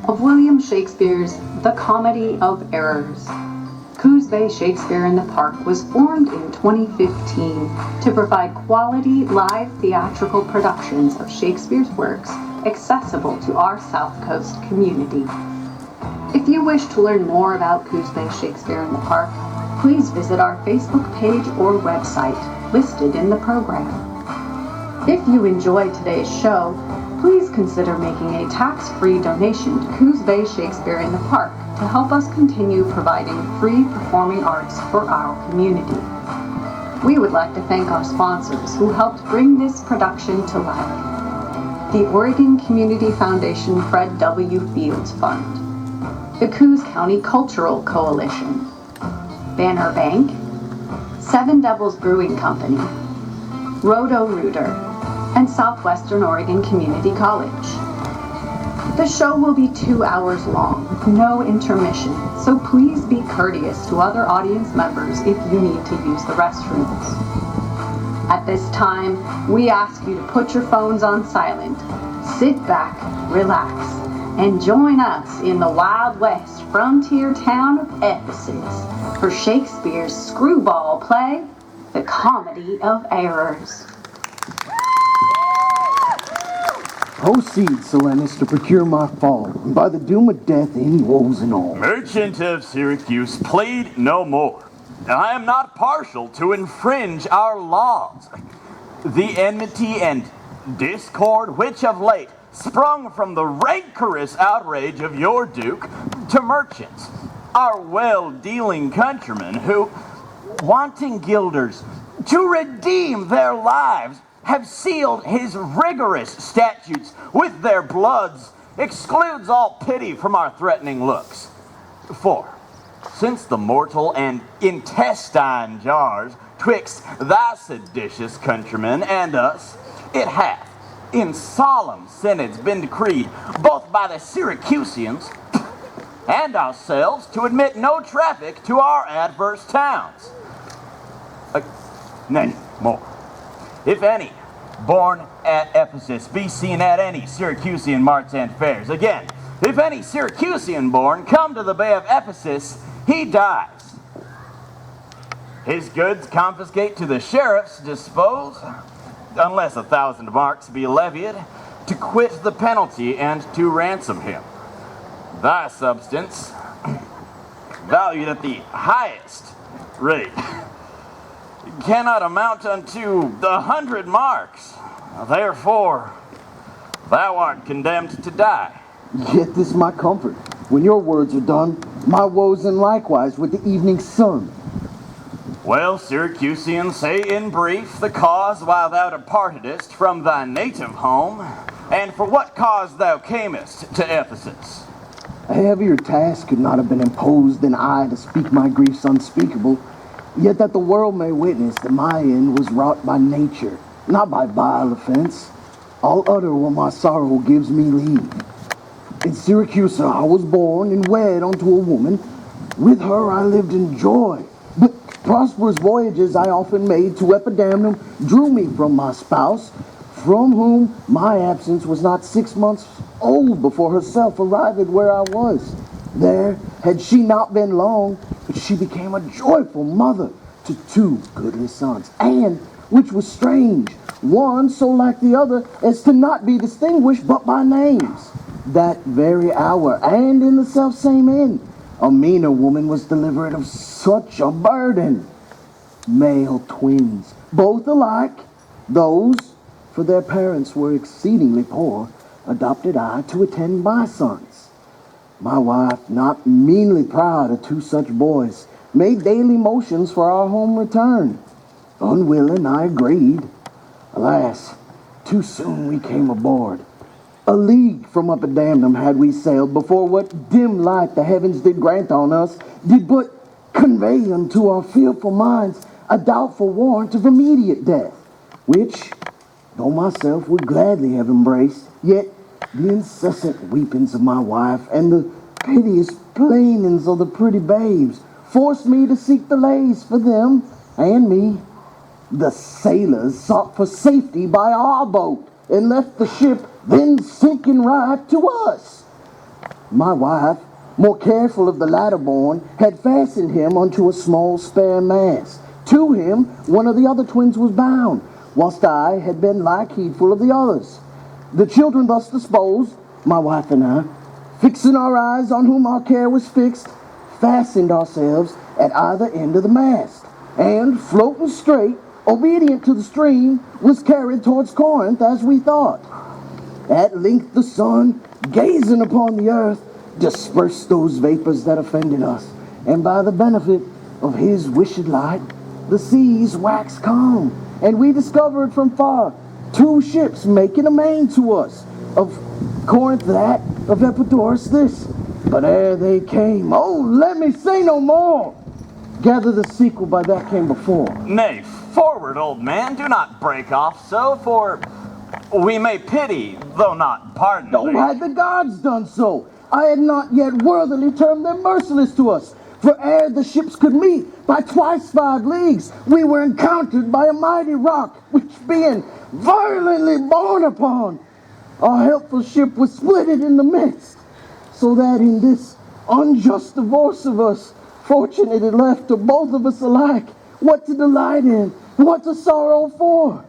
of William Shakespeare's The Comedy of Errors. Coos Bay Shakespeare in the Park was formed in 2015 to provide quality live theatrical productions of Shakespeare's works accessible to our South Coast community. If you wish to learn more about Coos Bay Shakespeare in the Park, please visit our Facebook page or website listed in the program. If you enjoyed today's show, please consider making a tax-free donation to Coos Bay Shakespeare in the Park to help us continue providing free performing arts for our community. We would like to thank our sponsors who helped bring this production to life. The Oregon Community Foundation Fred W. Fields Fund, the Coos County Cultural Coalition, Banner Bank, Seven Devils Brewing Company, Roto-Rooter, and Southwestern Oregon Community College. The show will be 2 hours long, with no intermission, so please be courteous to other audience members if you need to use the restrooms. At this time, we ask you to put your phones on silent, sit back, relax, and join us in the Wild West frontier town of Ephesus for Shakespeare's screwball play, The Comedy of Errors. Proceed, Silenus, to procure my fall, and by the doom of death any woes and all. Merchant of Syracuse, plead no more. I am not partial to infringe our laws. The enmity and discord which of late sprung from the rancorous outrage of your duke to merchants, our well-dealing countrymen who, wanting guilders to redeem their lives, have sealed his rigorous statutes with their bloods, excludes all pity from our threatening looks. For, since the mortal and intestine jars twixt thy seditious countrymen and us, it hath in solemn synods been decreed, both by the Syracusians and ourselves, to admit no traffic to our adverse towns. Nay, more. If any, born at Ephesus, be seen at any Syracusian marts and fairs. Again, if any Syracusian born come to the Bay of Ephesus, he dies. His goods confiscate to the sheriff's dispose, unless 1,000 marks be levied, to quit the penalty and to ransom him. Thy substance, valued at the highest rate, cannot amount unto 100 marks. Therefore, thou art condemned to die. Yet this my comfort. When your words are done, my woes and likewise with the evening sun. Well, Syracusian, say in brief the cause why thou departedest from thy native home, and for what cause thou camest to Ephesus. A heavier task could not have been imposed than I to speak my griefs unspeakable, yet that the world may witness that my end was wrought by nature, not by vile offense. I'll utter what my sorrow gives me leave. In Syracuse I was born and wed unto a woman. With her I lived in joy, but prosperous voyages I often made to Epidamnum drew me from my spouse, from whom my absence was not 6 months old before herself arrived where I was. There had she not been long, but she became a joyful mother to 2 goodly sons, and, which was strange, one so like the other as to not be distinguished but by names. That very hour, and in the selfsame inn, a meaner woman was delivered of such a burden. Male twins, both alike, those, for their parents were exceedingly poor, adopted I to attend my sons. My wife, not meanly proud of 2 such boys, made daily motions for our home return. Unwilling, I agreed. Alas, too soon we came aboard. A league from Epidamnum had we sailed before what dim light the heavens did grant on us did but convey unto our fearful minds a doubtful warrant of immediate death, which, though myself would gladly have embraced, yet the incessant weepings of my wife and the piteous plainings of the pretty babes forced me to seek the lays for them and me. The sailors sought for safety by our boat and left the ship then sinking right to us. My wife, more careful of the latter born, had fastened him onto a small spare mast. To him, one of the other twins was bound, whilst I had been like heedful of the others. The children thus disposed, my wife and I, fixing our eyes on whom our care was fixed, fastened ourselves at either end of the mast, and, floating straight, obedient to the stream, was carried towards Corinth as we thought. At length the sun, gazing upon the earth, dispersed those vapors that offended us, and by the benefit of his wished light, the seas waxed calm, and we discovered from far 2 ships making a main to us, of Corinth that, of Epidaurus this. But ere they came, oh, let me say no more! Gather the sequel by that came before. Nay, forward, old man, do not break off so, for we may pity, though not pardon Oh, thee. had the gods done so, I had not yet worthily termed them merciless to us. For ere the ships could meet, by twice 5 leagues, we were encountered by a mighty rock, which being violently borne upon, our helpful ship was splitted in the midst, so that in this unjust divorce of us, fortune it had left to both of us alike, what to delight in, what to sorrow for.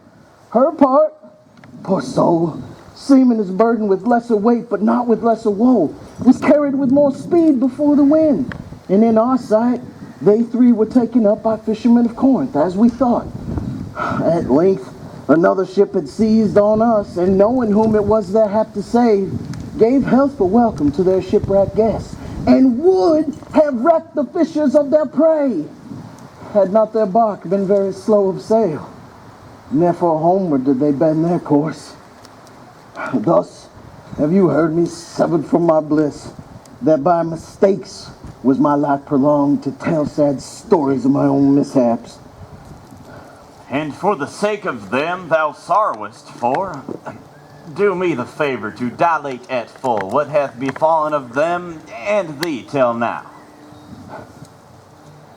Her part, poor soul, seeming as burdened with lesser weight, but not with lesser woe, was carried with more speed before the wind. And in our sight, they 3 were taken up by fishermen of Corinth, as we thought. At length, another ship had seized on us, and knowing whom it was their hap to save, gave healthful welcome to their shipwrecked guests, and would have wrecked the fishers of their prey, had not their bark been very slow of sail. And therefore homeward did they bend their course. Thus have you heard me severed from my bliss, that by mistakes was my life prolonged to tell sad stories of my own mishaps. And for the sake of them thou sorrowest for, do me the favor to dilate at full what hath befallen of them and thee till now.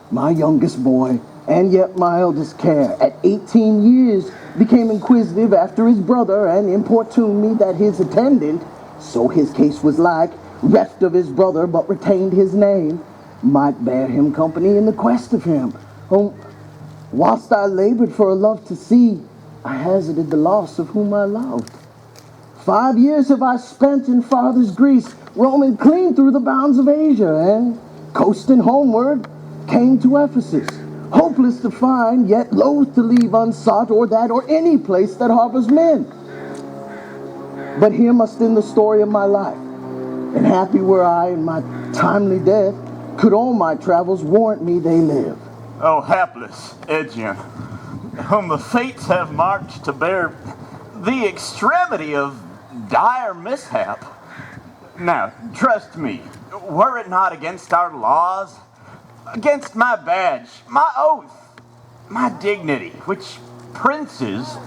My youngest boy, and yet my eldest care, at 18 years, became inquisitive after his brother, and importuned me that his attendant, so his case was like, reft of his brother, but retained his name, might bear him company in the quest of him. Whilst I labored for a love to see, I hazarded the loss of whom I loved. 5 years have I spent in farthest Greece, roaming clean through the bounds of Asia, and, coasting homeward, came to Ephesus, hopeless to find, yet loath to leave unsought, or that, or any place that harbors men. But here must end the story of my life, and happy were I in my timely death, could all my travels warrant me they live. O hapless Aegeon, whom the fates have marked to bear the extremity of dire mishap. Now, trust me, were it not against our laws, against my badge, my oath, my dignity, which princes,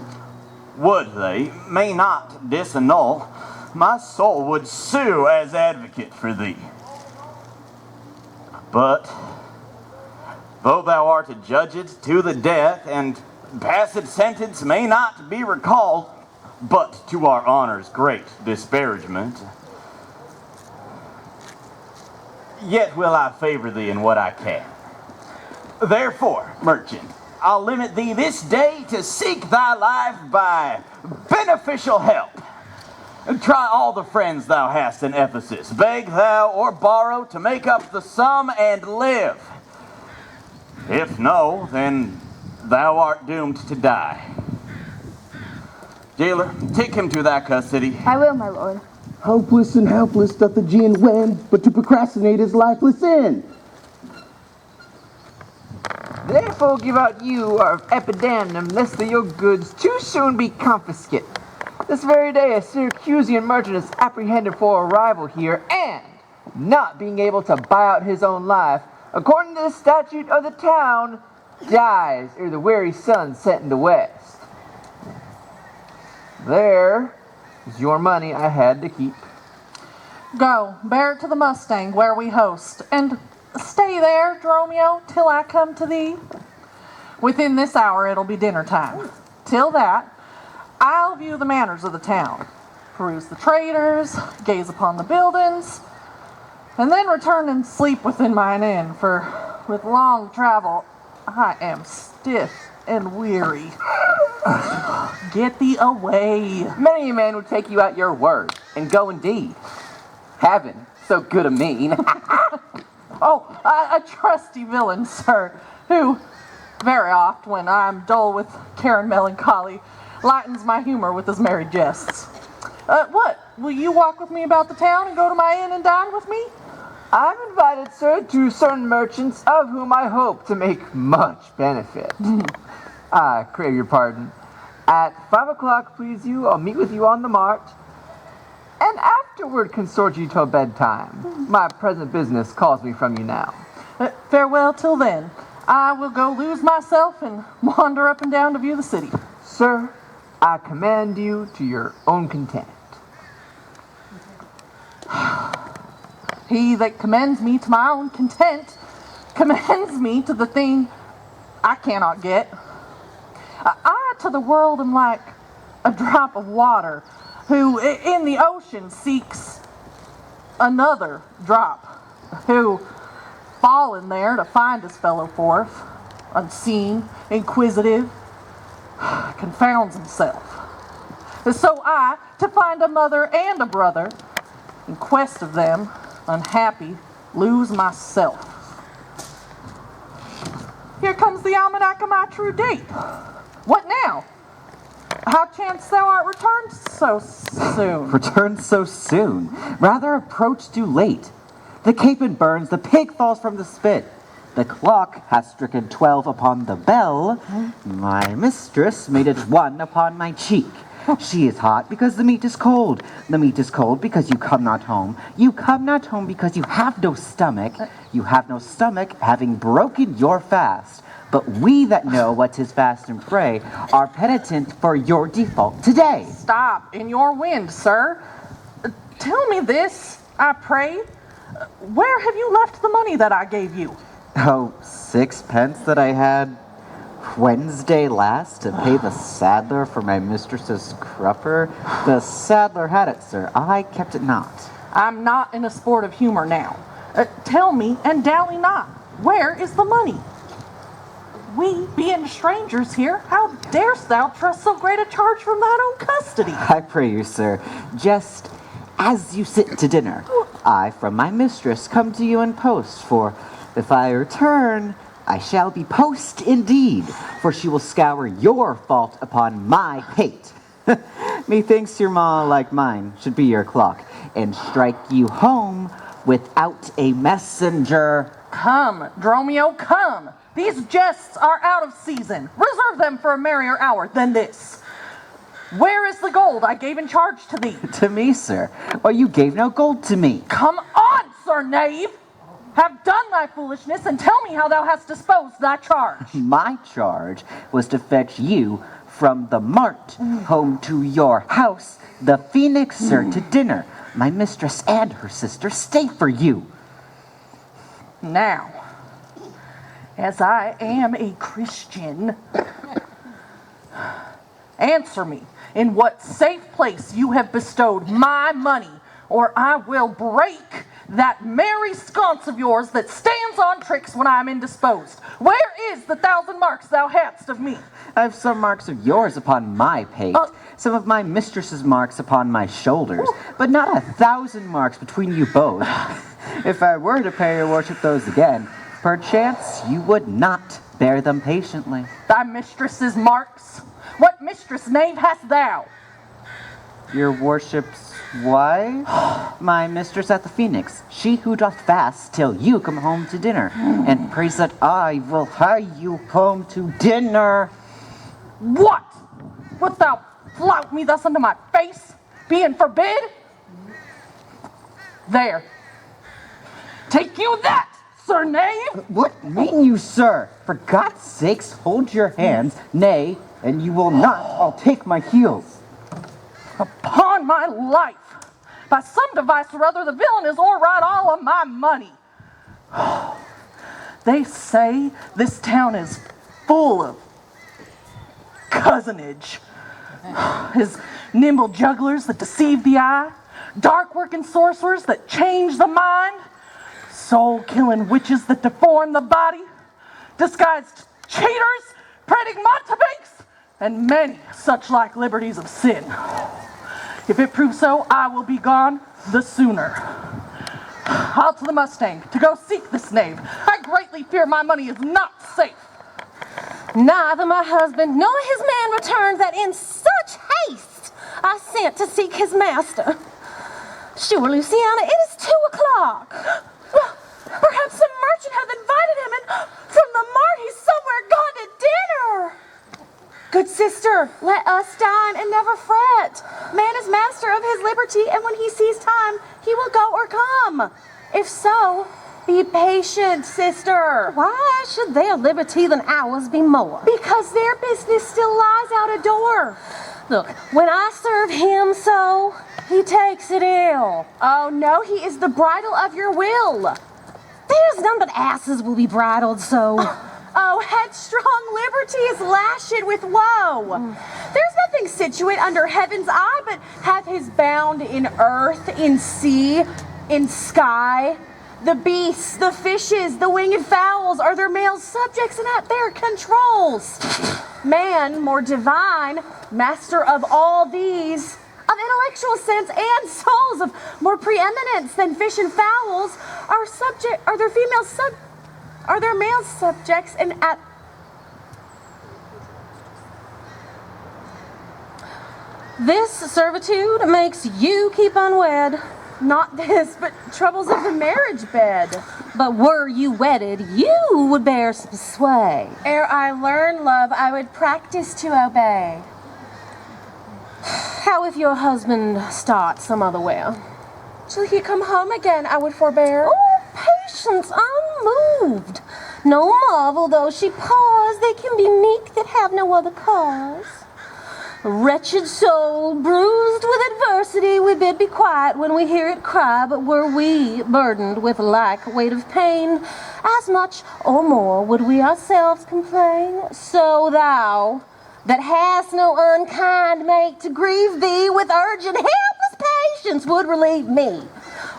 would they, may not disannul, my soul would sue as advocate for thee. But, though thou art adjudged to the death, and passed sentence may not be recalled, but to our honor's great disparagement, yet will I favor thee in what I can. Therefore, merchant, I'll limit thee this day to seek thy life by beneficial help. Try all the friends thou hast in Ephesus, beg thou or borrow to make up the sum and live. If no, then thou art doomed to die. Jailer, take him to thy custody. I will, my lord. Hopeless and helpless doth the Aegean wend, but to procrastinate is lifeless end. Therefore give out you of epidamnum, lest that your goods too soon be confiscate. This very day a Syracusan merchant is apprehended for arrival here, and, not being able to buy out his own life, according to the statute of the town, dies ere the weary sun set in the west. There is your money I had to keep. Go, bear it to the Mustang where we host, and stay there, Dromio, till I come to thee. Within this hour it'll be dinner time. Till that, I'll view the manners of the town, peruse the traders, gaze upon the buildings, and then return and sleep within mine inn, for with long travel I am stiff and weary. Get thee away. Many a man would take you at your word, and go indeed. Heaven, so good a mean. Oh, a trusty villain, sir, who, very oft, when I'm dull with care and melancholy, lightens my humor with his merry jests. What? Will you walk with me about the town and go to my inn and dine with me? I'm invited, sir, to certain merchants of whom I hope to make much benefit. I crave your pardon. At 5 o'clock, please you, I'll meet with you on the mart, and afterward consort you till bedtime. My present business calls me from you now. Farewell till then. I will go lose myself and wander up and down to view the city. Sir, I command you to your own content. He that commends me to my own content commends me to the thing I cannot get. I to the world am like a drop of water who in the ocean seeks another drop, who fallen there to find his fellow forth, unseen, inquisitive, confounds himself. So I, to find a mother and a brother, in quest of them, unhappy, lose myself. Here comes the almanac of my true date. What now? How chance thou art returned so soon? Returned so soon? Rather approach too late. The capon burns, the pig falls from the spit. The clock has stricken 12 upon the bell. My mistress made it 1 upon my cheek. She is hot because the meat is cold. The meat is cold because you come not home. You come not home because you have no stomach. You have no stomach, having broken your fast. But we that know what 'tis fast and pray are penitent for your default today. Stop in your wind, sir. Tell me this, I pray. Where have you left the money that I gave you? Oh, 6 pence that I had Wednesday last to pay the saddler for my mistress's crupper. The saddler had it, sir. I kept it not. I'm not in a sport of humor now. Tell me, and dally not, where is the money? We, being strangers here, how darest thou trust so great a charge from thine own custody? I pray you, sir, just as you sit to dinner, I from my mistress come to you in post, for if I return, I shall be post indeed, for she will scour your fault upon my pate. Methinks your maw, like mine, should be your clock, and strike you home without a messenger. Come, Dromio, come. These jests are out of season. Reserve them for a merrier hour than this. Where is the gold I gave in charge to thee? To me, sir? Well, you gave no gold to me. Come on, sir knave! Have done thy foolishness, and tell me how thou hast disposed thy charge. My charge was to fetch you from the mart home to your house, the Phoenix, sir, to dinner. My mistress and her sister stay for you. Now, as I am a Christian, answer me in what safe place you have bestowed my money, or I will break that merry sconce of yours that stands on tricks when I am indisposed. Where is the 1,000 marks thou hadst of me? I have some marks of yours upon my pate, some of my mistress's marks upon my shoulders, but not 1,000 marks between you both. If I were to pay your worship those again, perchance you would not bear them patiently. Thy mistress's marks? What mistress, knave, hast thou? Your worship's wife? My mistress at the Phoenix, she who doth fast till you come home to dinner, and prays that I will hie you home to dinner. What? Wilt thou flout me thus unto my face, being forbid? There. Take you that, sir knave! What mean you, sir? For God's sakes, hold your hands, nay, and you will not, I'll take my heels. Upon my life, by some device or other, the villain is o'erride all of my money. They say this town is full of cousinage. His nimble jugglers that deceive the eye, dark working sorcerers that change the mind, soul-killing witches that deform the body, disguised cheaters, prating mountebanks, and many such like liberties of sin. If it proves so, I will be gone the sooner. Out to the Mustang to go seek this knave. I greatly fear my money is not safe. Neither my husband nor his man returned that in such haste I sent to seek his master. Sure, Luciana, it is 2 o'clock. Well, perhaps some merchant hath invited him, and from the mart he's somewhere gone to dinner. Good sister, let us dine and never fret. Man is master of his liberty, and when he sees time, he will go or come. If so, be patient, sister. Why should their liberty than ours be more? Because their business still lies out a door. Look, when I serve him so, he takes it ill. Oh no, he is the bridle of your will. There's none but asses will be bridled so. Oh, headstrong liberty is lashed with woe. There's nothing situate under heaven's eye, but hath his bound in earth, in sea, in sky. The beasts, the fishes, the winged fowls are their male subjects and at their controls. Man, more divine, master of all these, of intellectual sense and souls, of more preeminence than fish and fowls, are their male subjects and at this servitude makes you keep unwed. Not this, but troubles of the marriage bed. But were you wedded, you would bear some sway. Ere I learn love, I would practice to obey. How if your husband start some other way? Till he come home again, I would forbear. Oh, patience unmoved. No marvel, though she pause, they can be meek that have no other cause. Wretched soul, bruised with adversity, we bid be quiet when we hear it cry, but were we burdened with like weight of pain, as much or more would we ourselves complain. So thou, that hast no unkind mate to grieve thee, with urgent helpless patience would relieve me.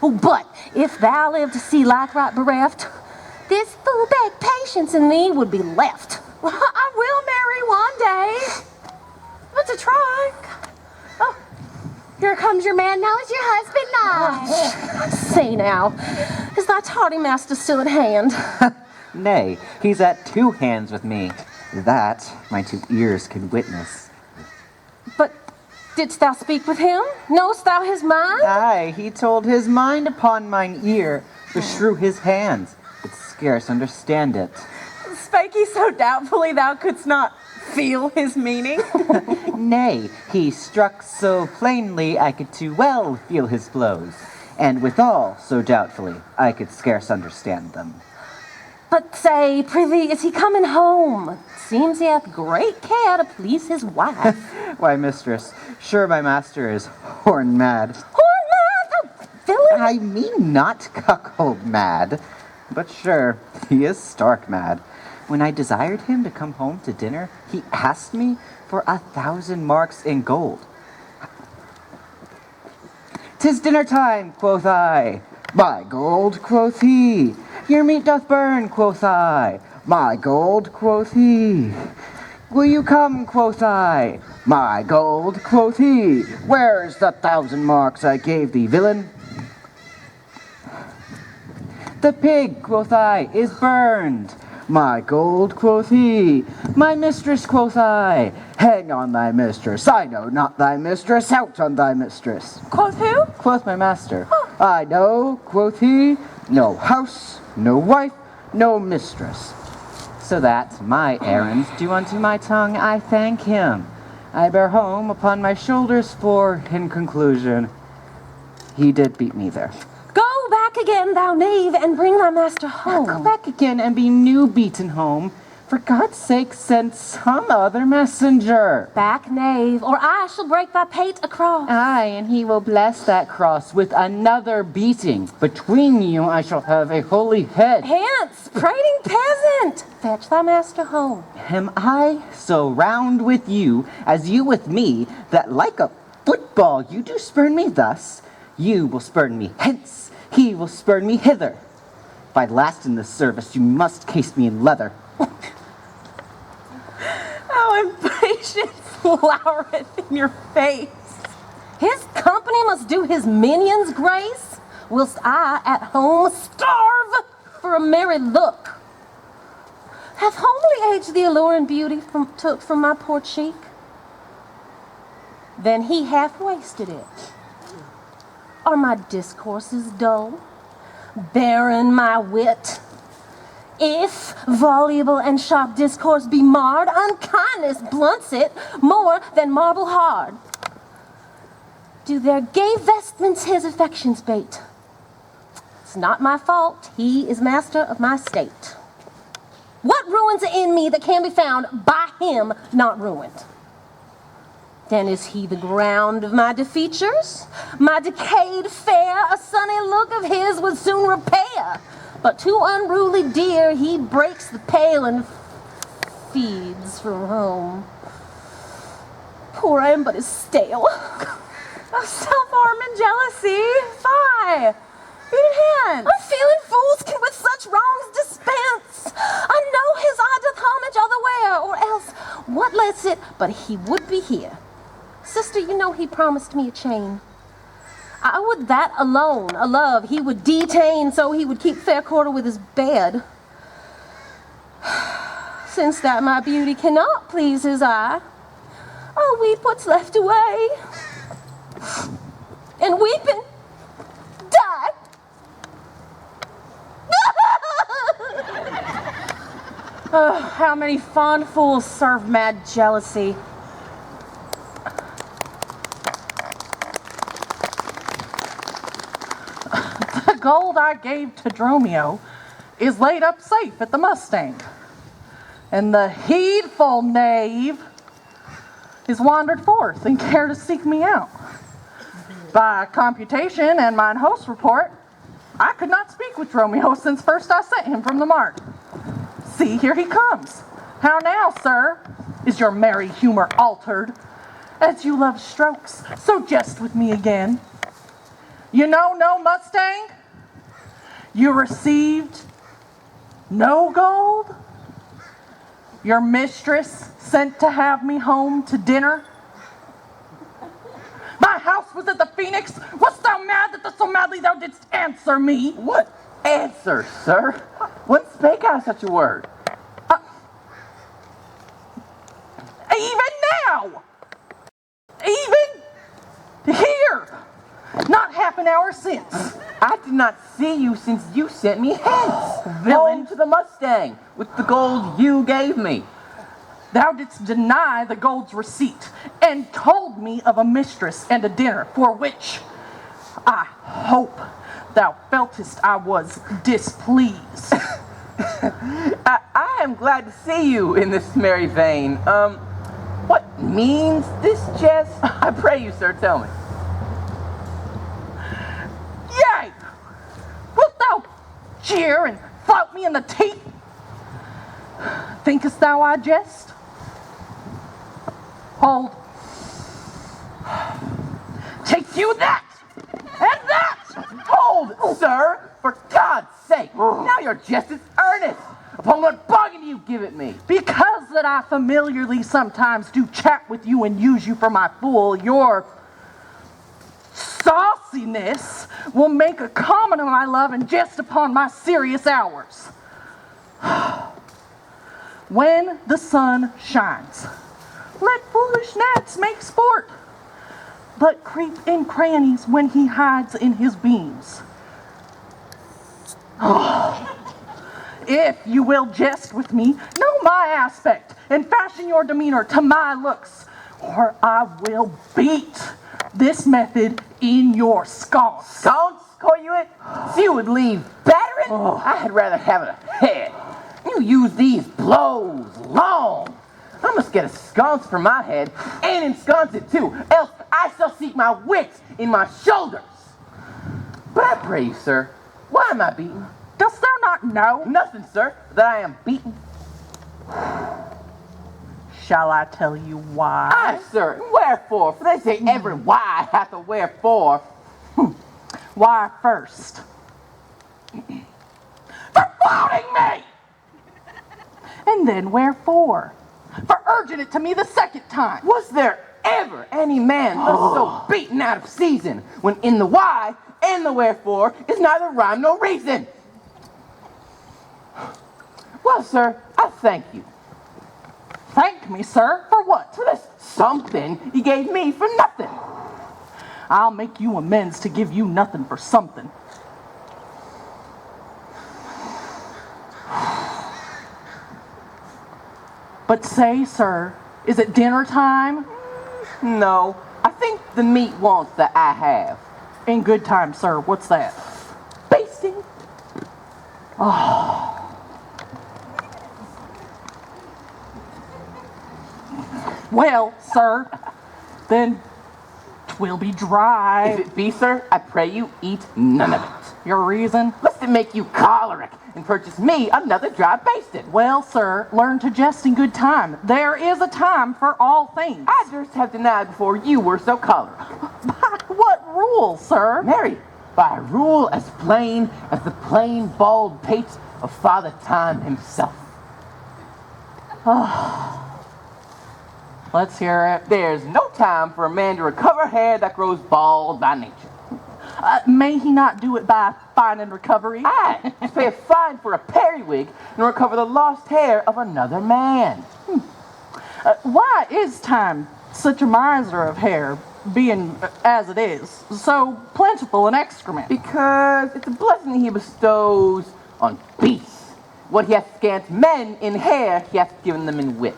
Oh, but if thou live to see like right bereft, this full-baked patience in thee would be left. Well, I will marry one day. But to try. Oh, here comes your man. Now is your husband nigh. Say now, is thy tardy master still at hand? Nay, he's at 2 hands with me. That my 2 ears can witness. But didst thou speak with him? Knowest thou his mind? Aye, he told his mind upon mine ear, beshrew his hands, but scarce understand it. Spake he so doubtfully thou couldst not feel his meaning? Nay, he struck so plainly I could too well feel his blows, and withal so doubtfully I could scarce understand them. But say, prithee, is he coming home? Seems he hath great care to please his wife. Why, mistress, sure my master is horn mad. Horn mad, thou villain! I mean not cuckold mad, but sure, he is stark mad. When I desired him to come home to dinner, he asked me for 1,000 marks in gold. "'Tis dinner time," quoth I. "My gold," quoth he. "Your meat doth burn," quoth I. "My gold," quoth he. "Will you come?" quoth I. "My gold," quoth he. "Where's the 1,000 marks I gave thee, villain?" "The pig," quoth I, "is burned." "My gold," quoth he. "My mistress," quoth I. "Hang on thy mistress, I know not thy mistress, out on thy mistress." Quoth who? Quoth my master. "I know," quoth he, "no house, no wife, no mistress. So that my errands due unto my tongue, I thank him. I bear home upon my shoulders, for, in conclusion, he did beat me there." Go back again, thou knave, and bring thy master home. Go back again and be new beaten home. For God's sake, send some other messenger. Back, knave, or I shall break thy pate across. Aye, and he will bless that cross with another beating. Between you I shall have a holy head. Hence, prating peasant, fetch thy master home. Am I so round with you as you with me, that like a football you do spurn me thus? You will spurn me hence, he will spurn me hither. I last in the service, you must case me in leather. How impatience flowereth in your face. His company must do his minions grace, whilst I at home starve for a merry look. Hath homely age the alluring beauty took from my poor cheek? Then he hath wasted it. Are my discourses dull? Barren my wit? If voluble and sharp discourse be marred, unkindness blunts it more than marble hard. Do their gay vestments his affections bait? It's not my fault, he is master of my state. What ruins in me that can be found by him not ruined? Then is he the ground of my defeatures? My decayed fare a sunny look of his would soon repair. But too unruly dear, he breaks the pail and feeds from home. Poor I am but as stale. Oh, self-harm and jealousy, fie! I'm feeling fools can with such wrongs dispense. I know his eye doth homage otherwhere, or else what lets it but he would be here. Sister, you know he promised me a chain. I would that alone, a love, he would detain so he would keep fair quarter with his bed. Since that my beauty cannot please his eye, I'll weep what's left away. And weeping, die. Oh, how many fond fools serve mad jealousy. The gold I gave to Dromio is laid up safe at the Mustang. And the heedful knave is wandered forth and care to seek me out. By computation and mine host report, I could not speak with Dromio since first I sent him from the mart. See, here he comes. How now, sir? Is your merry humor altered? As you love strokes, so jest with me again. You know no Mustang? You received no gold? Your mistress sent to have me home to dinner? My house was at the Phoenix. Wast thou mad that so madly thou didst answer me? What answer, sir? When spake I such a word? Even now! Even here! Not half an hour since. I did not see you since you sent me hence. Home to the Mustang with the gold you gave me. Thou didst deny the gold's receipt and told me of a mistress and a dinner for which I hope thou feltest I was displeased. I am glad to see you in this merry vein. What means this jest? I pray you, sir, tell me. Yea! Wilt thou jeer and flout me in the teeth? Thinkest thou I jest? Hold. Take you that! And that! Hold, sir! For God's sake! Now your jest is earnest! Upon what bargain do you give it me? Because that I familiarly sometimes do chat with you and use you for my fool, your sauciness will make a common of my love and jest upon my serious hours. When the sun shines, let foolish gnats make sport, but creep in crannies when he hides in his beams. If you will jest with me, know my aspect and fashion your demeanor to my looks, or I will beat this method in your sconce. Sconce, call you it? So you would leave battering? I had rather have it a head. You use these blows long. I must get a sconce for my head and ensconce it too, else I shall seek my wits in my shoulders. But I pray you, sir, why am I beaten? Dost thou not know? Nothing, sir, that I am beaten. Shall I tell you why? Aye, sir, and wherefore? For they say every why hath a wherefore. Why first? For then wherefore? For urging it to me the second time. Was there ever any man thus so beaten out of season, when in the why and the wherefore is neither rhyme nor reason? Well, sir, I thank you. Thank me, sir, for what? For this something you gave me for nothing. I'll make you amends to give you nothing for something. But say, sir, is it dinner time? No, I think the meat wants that I have. In good time, sir. What's that? Basting. Well, sir, then 'twill be dry. If it be, sir, I pray you eat none of it. Your reason? Lest it make you choleric and purchase me another dry basted. Well, sir, learn to jest in good time. There is a time for all things. I durst have denied before you were so choleric. By what rule, sir? Mary, by a rule as plain as the plain bald pate of Father Time himself. Let's hear it. There's no time for a man to recover hair that grows bald by nature. May he not do it by fine and recovery? I to pay a fine for a periwig and recover the lost hair of another man. Why is time such a miser of hair, being as it is, so plentiful in excrement? Because it's a blessing he bestows on beasts. What he hath scant men in hair, he hath given them in wit.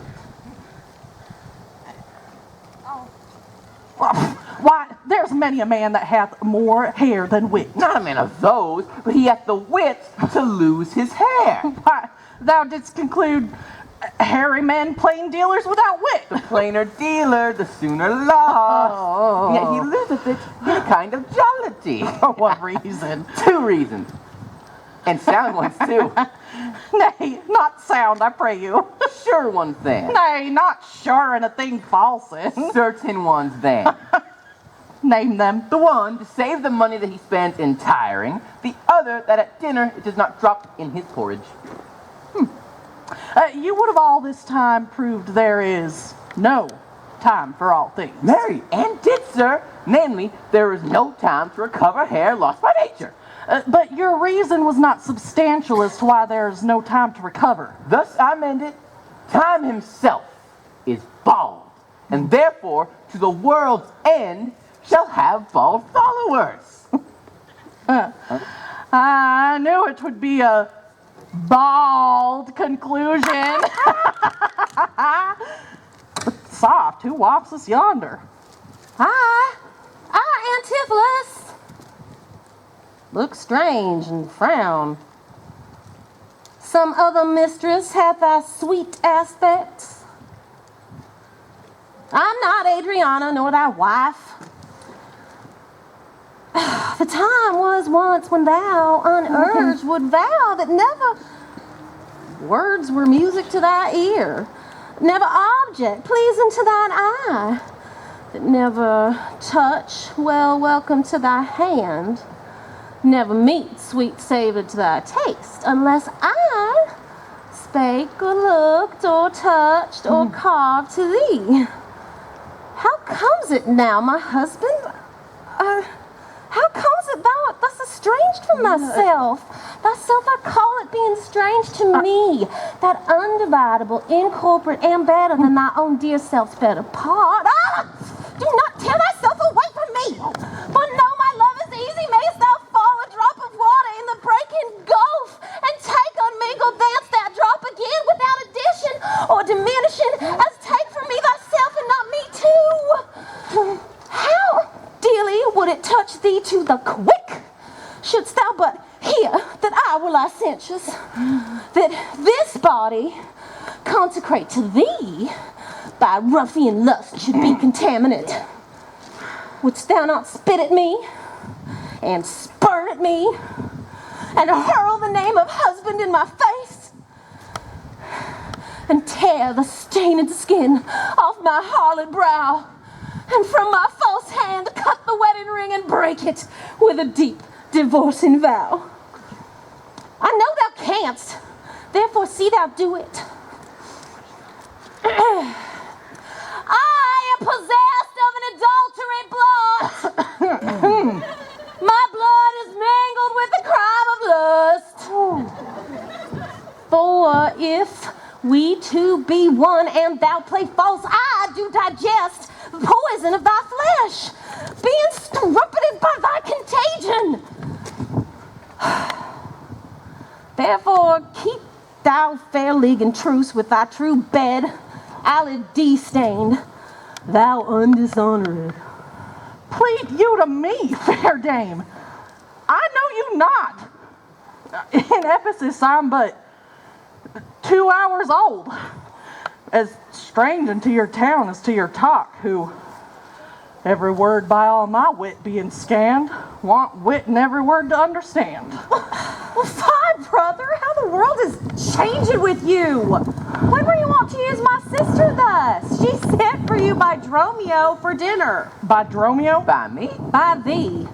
Why, there's many a man that hath more hair than wit. Not a man of those, but he hath the wit to lose his hair. Why, thou didst conclude hairy men plain dealers without wit. The plainer dealer, the sooner lost. Yet he loseth it in a kind of jollity. For what reason? 2 reasons. And sound ones too. Nay, not sound, I pray you. Sure ones then. Nay, not sure and a thing false in. Certain ones then. Name them. The one to save the money that he spends in tiring, the other that at dinner it does not drop in his porridge. You would have all this time proved there is no time for all things. Mary, and did, sir. Namely, there is no time to recover hair lost by nature. But your reason was not substantial as to why there is no time to recover. Thus I mend it. Time himself is bald, and therefore to the world's end shall have bald followers. I knew it would be a bald conclusion. Soft, who wafts us yonder? I, Antipholus. Look strange and frown. Some other mistress hath thy sweet aspects. I'm not Adriana, nor thy wife. The time was once when thou, unurged, would vow that never words were music to thy ear, never object pleasing to thine eye, that never touch well welcome to thy hand, never meat sweet savour to thy taste, unless I spake or looked or touched or carved to thee. How comes it now, my husband? How comes it thou art thus estranged from thyself? Thyself I call it being strange to me, that undividable, incorporate, and better than thy own dear self's better part. Do not tear thyself away from me, for no, my love is easy. Mayst thou fall a drop of water in the breaking gulf, and take unmingled thence that drop again without addition or diminishing, as take from me thyself and not me too. How dearly would it touch thee to the quick, shouldst thou but hear that I were licentious, that this body, consecrate to thee, by ruffian lust should be contaminate. Wouldst thou not spit at me, and spurn at me, and hurl the name of husband in my face, and tear the stained skin off my harlot brow, and from my false hand cut the wedding ring and break it with a deep divorcing vow? I know thou canst, therefore see thou do it. My blood is mingled with the crime of lust. For if we two be one and thou play false, I do digest the poison of thy flesh, being strumpeted by thy contagion. Therefore keep thou fair league and truce with thy true bed, eyelid de-stained, thou undishonored. Plead you to me, fair dame. I know you not. In Ephesus I'm but 2 hours old, as strange unto your town as to your talk, who, every word by all my wit being scanned, want wit in every word to understand. Well, fine, brother. How the world is changing with you. When were you wont to use my sister thus? She sent for you by Dromio for dinner. By Dromio? By me? By thee.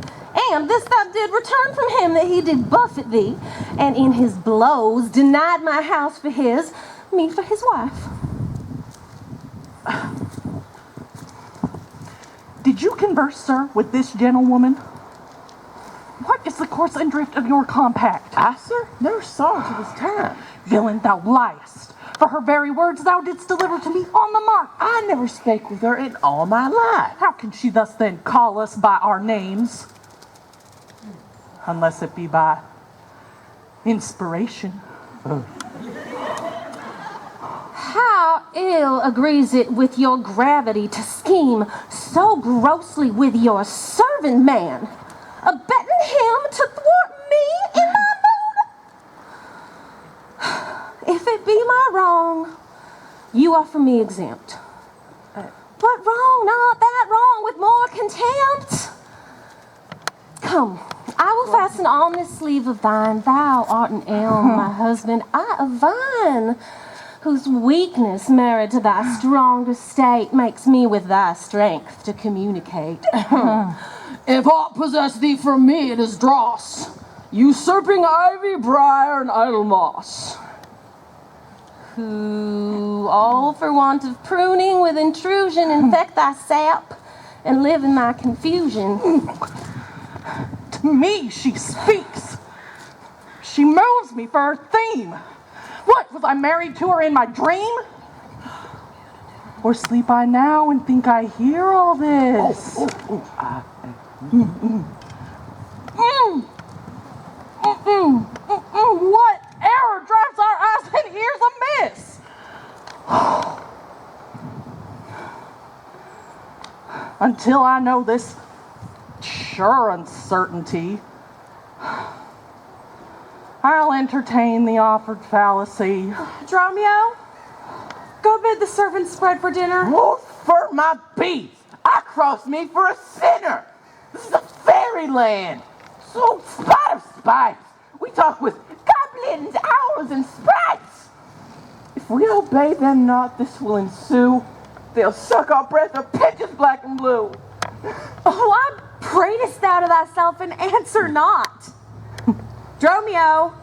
And this thou did return from him, that he did buffet thee, and in his blows denied my house for his, me for his wife. Did you converse, sir, with this gentlewoman? What is the course and drift of your compact? I, sir, never saw her till this time. Villain, thou liest. For her very words thou didst deliver to me on the mark. I never spake with her in all my life. How can she thus then call us by our names? Unless it be by inspiration. How ill agrees it with your gravity to scheme so grossly with your servant man, abetting him to thwart me in my mood? If it be my wrong, you are for me exempt. But wrong, not that wrong, with more contempt. Come, I will fasten on this sleeve of thine. Thou art an elm, my husband, I a vine, whose weakness married to thy stronger state makes me with thy strength to communicate. If aught possess thee from me, it is dross, usurping ivy, briar, and idle moss. Who, all for want of pruning with intrusion, infect thy sap and live in thy confusion. To me she speaks. She moves me for her theme. What, was I married to her in my dream? Or sleep I now and think I hear all this? What error drives our eyes and ears amiss? Until I know this sure uncertainty, I'll entertain the offered fallacy. Dromio, go bid the servants spread for dinner. Wolf for my beast! I crossed me for a sinner! This is a fairyland! So spot of spice! We talk with goblins, owls, and sprites! If we obey them not, this will ensue. They'll suck our breath of pitches black and blue. Why pratest thou to thyself and answer not? Dromio,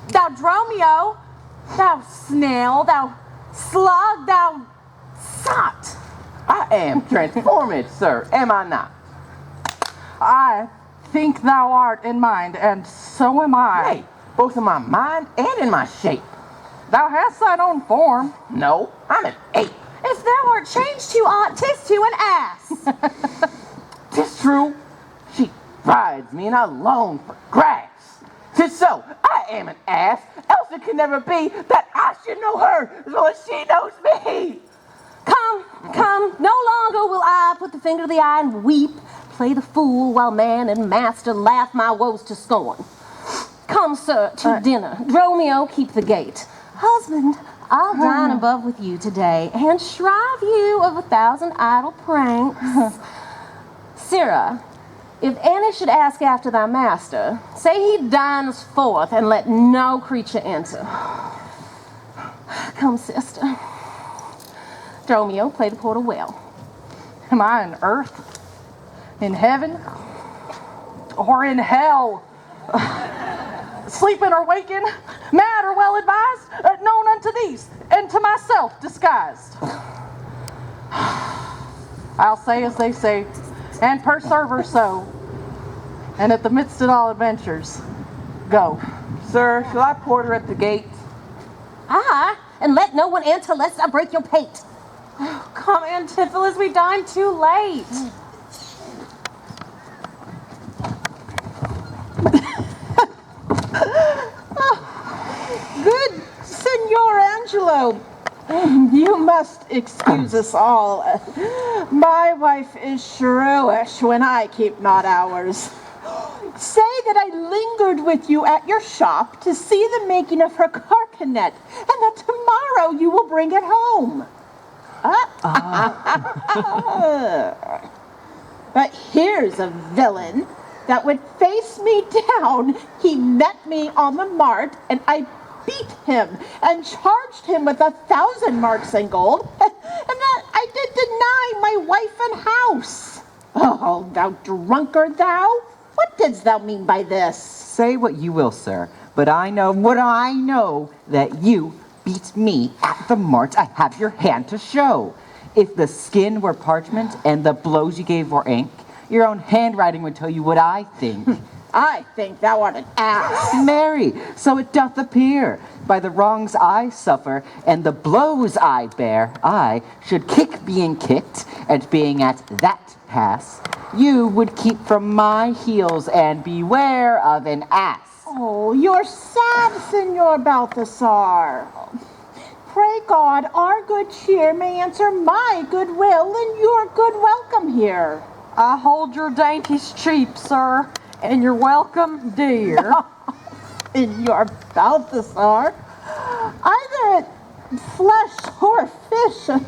thou snail, thou slug, thou sot. I am transformed, sir, am I not? I think thou art in mind, and so am I. Hey, both in my mind and in my shape. Thou hast thine own form. No, I'm an ape. If thou art changed to aught, 'tis to an ass. 'Tis true, she rides me and I long for grass. 'Tis so, I am an ass, else it can never be that I should know her as well as she knows me. Come, no longer will I put the finger to the eye and weep, play the fool while man and master laugh my woes to scorn. Come, sir, to dinner. Dromio, keep the gate. Husband, I'll dine above with you today and shrive you of 1,000 idle pranks. Sirrah, if any should ask after thy master, say he dines forth and let no creature enter. Come, sister. Dromio, play the porter well. Am I on earth? In heaven? Or in hell? Sleeping or waking? Mad or well advised? Known unto these, and to myself disguised. I'll say as they say, And per server so. And at the midst of all adventures, go. Sir, shall I porter at the gate? And let no one enter lest I break your pate. Come, Antipholus, we dined too late. Good Signor Angelo, you must excuse us all. My wife is shrewish when I keep not hours. Say that I lingered with you at your shop to see the making of her carcanet, and that tomorrow you will bring it home. But here's a villain that would face me down. He met me on the mart, and I beat him and charged him with 1,000 marks in gold, and that I did deny my wife and house. Oh, thou drunkard, thou! What didst thou mean by this? Say what you will, sir, but I know that you beat me at the mart. I have your hand to show. If the skin were parchment and the blows you gave were ink, your own handwriting would tell you what I think. I think thou art an ass. Marry, so it doth appear. By the wrongs I suffer and the blows I bear, I should kick being kicked, and being at that pass, you would keep from my heels and beware of an ass. Oh, you're sad, Signor Balthasar. Pray God our good cheer may answer my good will and your good welcome here. I hold your dainties cheap, sir, and your welcome dear. In your Balthasar, either flesh or fish, a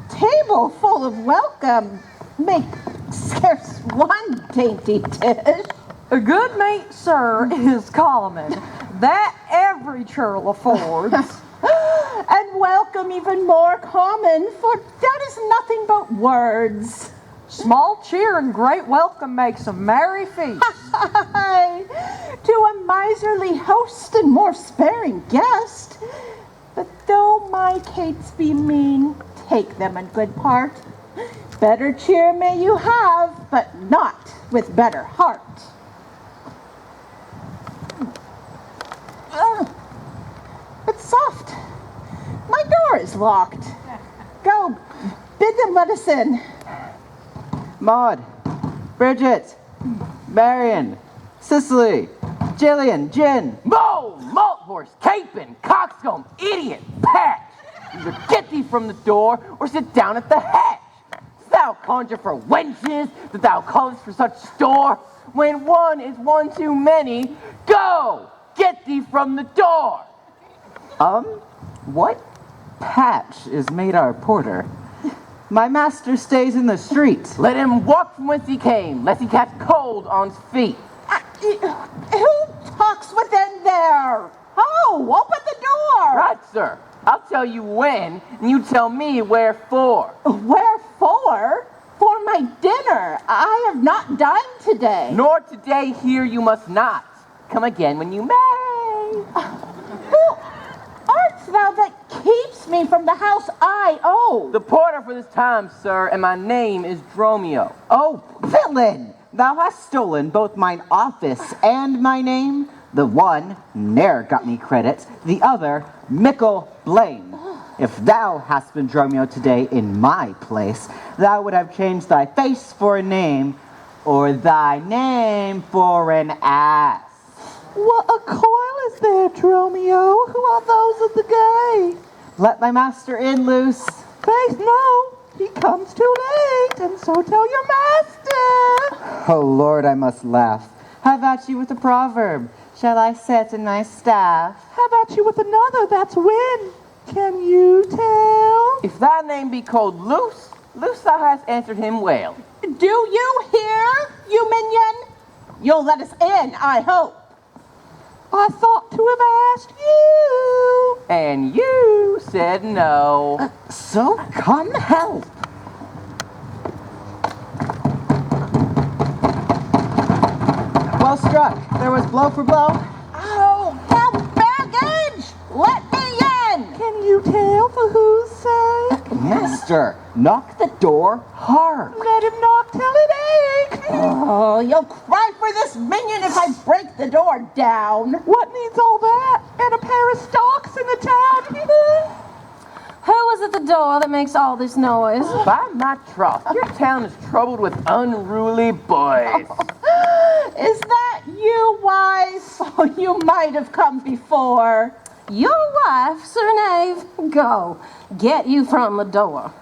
table full of welcome make scarce one dainty dish. A good meat, sir, is common, that every churl affords. And welcome even more common, for that is nothing but words. Small cheer and great welcome makes a merry feast. To a miserly host and more sparing guest. But though my cates be mean, take them in good part. Better cheer may you have, but not with better heart. But soft, my door is locked. Go, bid them let us in. Maud, Bridget, Marion, Cicely, Jillian, Jen. Mow, malt horse, capon, coxcomb, idiot, patch. Either get thee from the door or sit down at the hatch. Thou conjure for wenches that thou callest for such store. When one is one too many, go, get thee from the door. What patch is made our porter? My master stays in the street. Let him walk from whence he came, lest he catch cold on's feet. Who talks within there? Oh, open the door. Right, sir. I'll tell you when, and you tell me wherefore. Wherefore? For my dinner. I have not dined today. Nor today here you must not. Come again when you may. Who art thou that keeps me from the house I owe? The porter for this time, sir, and my name is Dromio. Oh, villain! Thou hast stolen both mine office and my name. The one ne'er got me credit, the other mickle blame. If thou hadst been Dromio today in my place, thou would have changed thy face for a name, or thy name for an ass. What a coil is there, Dromio? Who are those of the gay? Let my master in, loose. Faith, no. He comes too late, and so tell your master. Oh, Lord, I must laugh. Have at you with a proverb. Shall I set a nice staff? Have at you with another, that's win. Can you tell? If thy name be called Loose, Loose thou hast answered him well. Do you hear, you minion? You'll let us in, I hope. I thought to have asked you. And you said no. So come help. Well struck. There was blow for blow. Oh, thou baggage! Let me in! Can you tell for whose sake? Master, knock the door hard. Let him knock till it aches. Oh, you'll cry for this minion if I break the door down. What needs all that? And a pair of stocks in the town? Who is at the door that makes all this noise? By my troth, your town is troubled with unruly boys. Is that you, Wise? Oh, you might have come before. Your wife, Sir Knave, go. Get you from the door.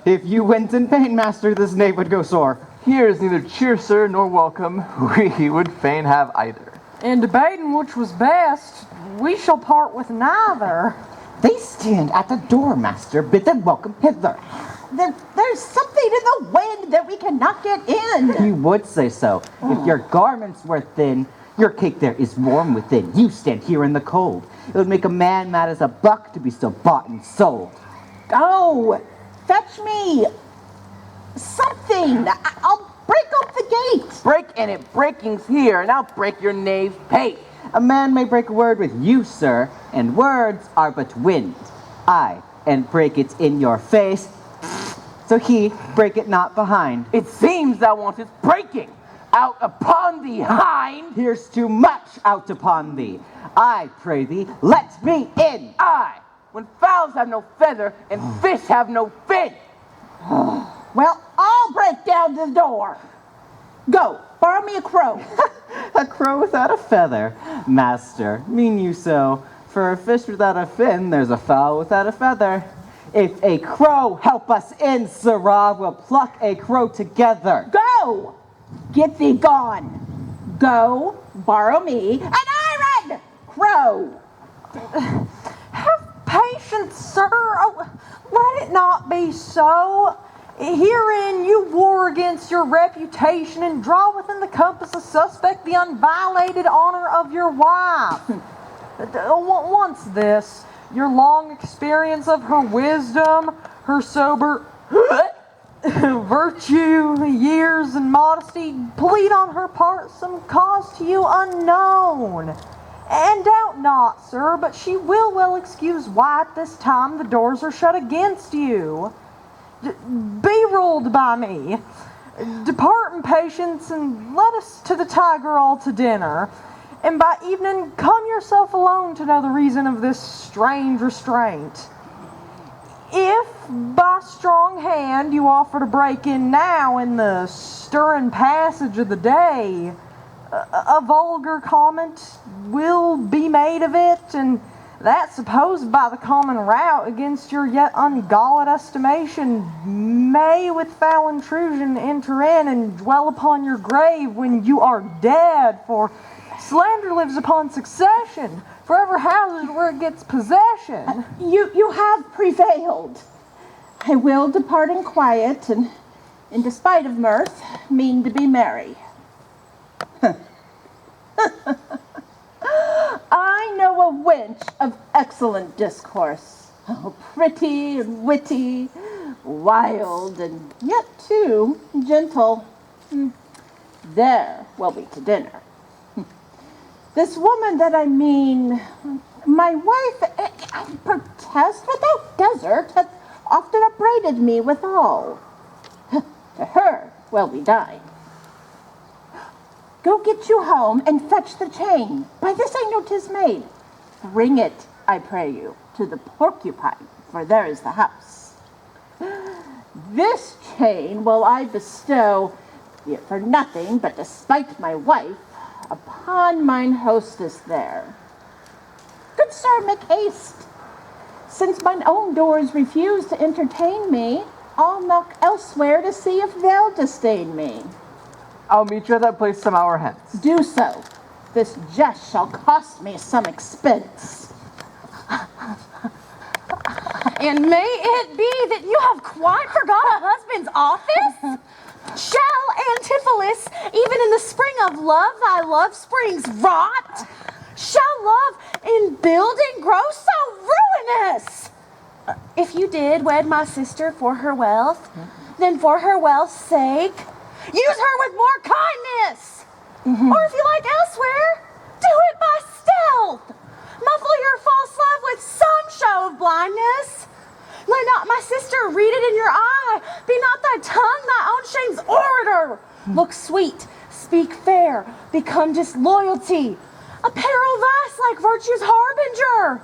If you went in pain, Master, this knave would go sore. Here is neither cheer, sir, nor welcome. We would fain have either. In debating which was best, we shall part with neither. They stand at the door, Master. Bid them welcome hither. There's something in the wind that we cannot get in. You would say so. If your garments were thin, your cake there is warm within. You stand here in the cold. It would make a man mad as a buck to be still bought and sold. Go! Fetch me something. I'll break up the gate. Break and it breaking's here, and I'll break your knave's pate. A man may break a word with you, sir, and words are but wind. I, and break it in your face, so he break it not behind. It seems thou wantest breaking out upon thee, hind. Here's too much out upon thee. I pray thee, let me in. Aye, when fowls have no feather and fish have no fin. Well, I'll break down the door. Go, borrow me a crow. A crow without a feather. Master, mean you so? For a fish without a fin, there's a fowl without a feather. If a crow help us in, sirrah, we'll pluck a crow together. Go! Get thee gone. Go, borrow me an iron crow. Have patience, sir. Oh, let it not be so. Herein you war against your reputation and draw within the compass of suspect the unviolated honor of your wife. Once this, your long experience of her wisdom, her sober virtue, years, and modesty plead on her part some cause to you unknown. And doubt not, sir, but she will well excuse why at this time the doors are shut against you. Be ruled by me. Depart in patience and let us to the Tiger all to dinner. And by evening come yourself alone to know the reason of this strange restraint. If by strong hand you offer to break in now in the stirring passage of the day, a vulgar comment will be made of it, and that supposed by the common route against your yet ungalled estimation may with foul intrusion enter in and dwell upon your grave when you are dead, for slander lives upon succession, forever housed where it gets possession. You have prevailed. I will depart in quiet, and in despite of mirth, mean to be merry. I know a wench of excellent discourse, pretty and witty, wild and yet too gentle. There will be to dinner. This woman that I mean, my wife, I protest without desert, hath often upbraided me withal. To her will we dine. Go get you home and fetch the chain. By this I know 'tis made. Bring it, I pray you, to the porcupine, for there is the house. This chain will I bestow, be it for nothing, but despite my wife, upon mine hostess there. Good sir, make haste. Since mine own doors refuse to entertain me, I'll knock elsewhere to see if they'll disdain me. I'll meet you at that place some hour hence. Do so. This jest shall cost me some expense. And may it be that you have quite forgot a husband's office? Shall Antipholus, even in the spring of love, thy love springs rot? Shall love in building grow so ruinous? If you did wed my sister for her wealth, then for her wealth's sake, use her with more kindness. Or if you like elsewhere, do it by stealth. Muffle your false love with some show of blindness. Let not my sister read it in your eye. Be not thy tongue thy own shame's orator. Look sweet, speak fair, become disloyalty. Apparel thus like virtue's harbinger.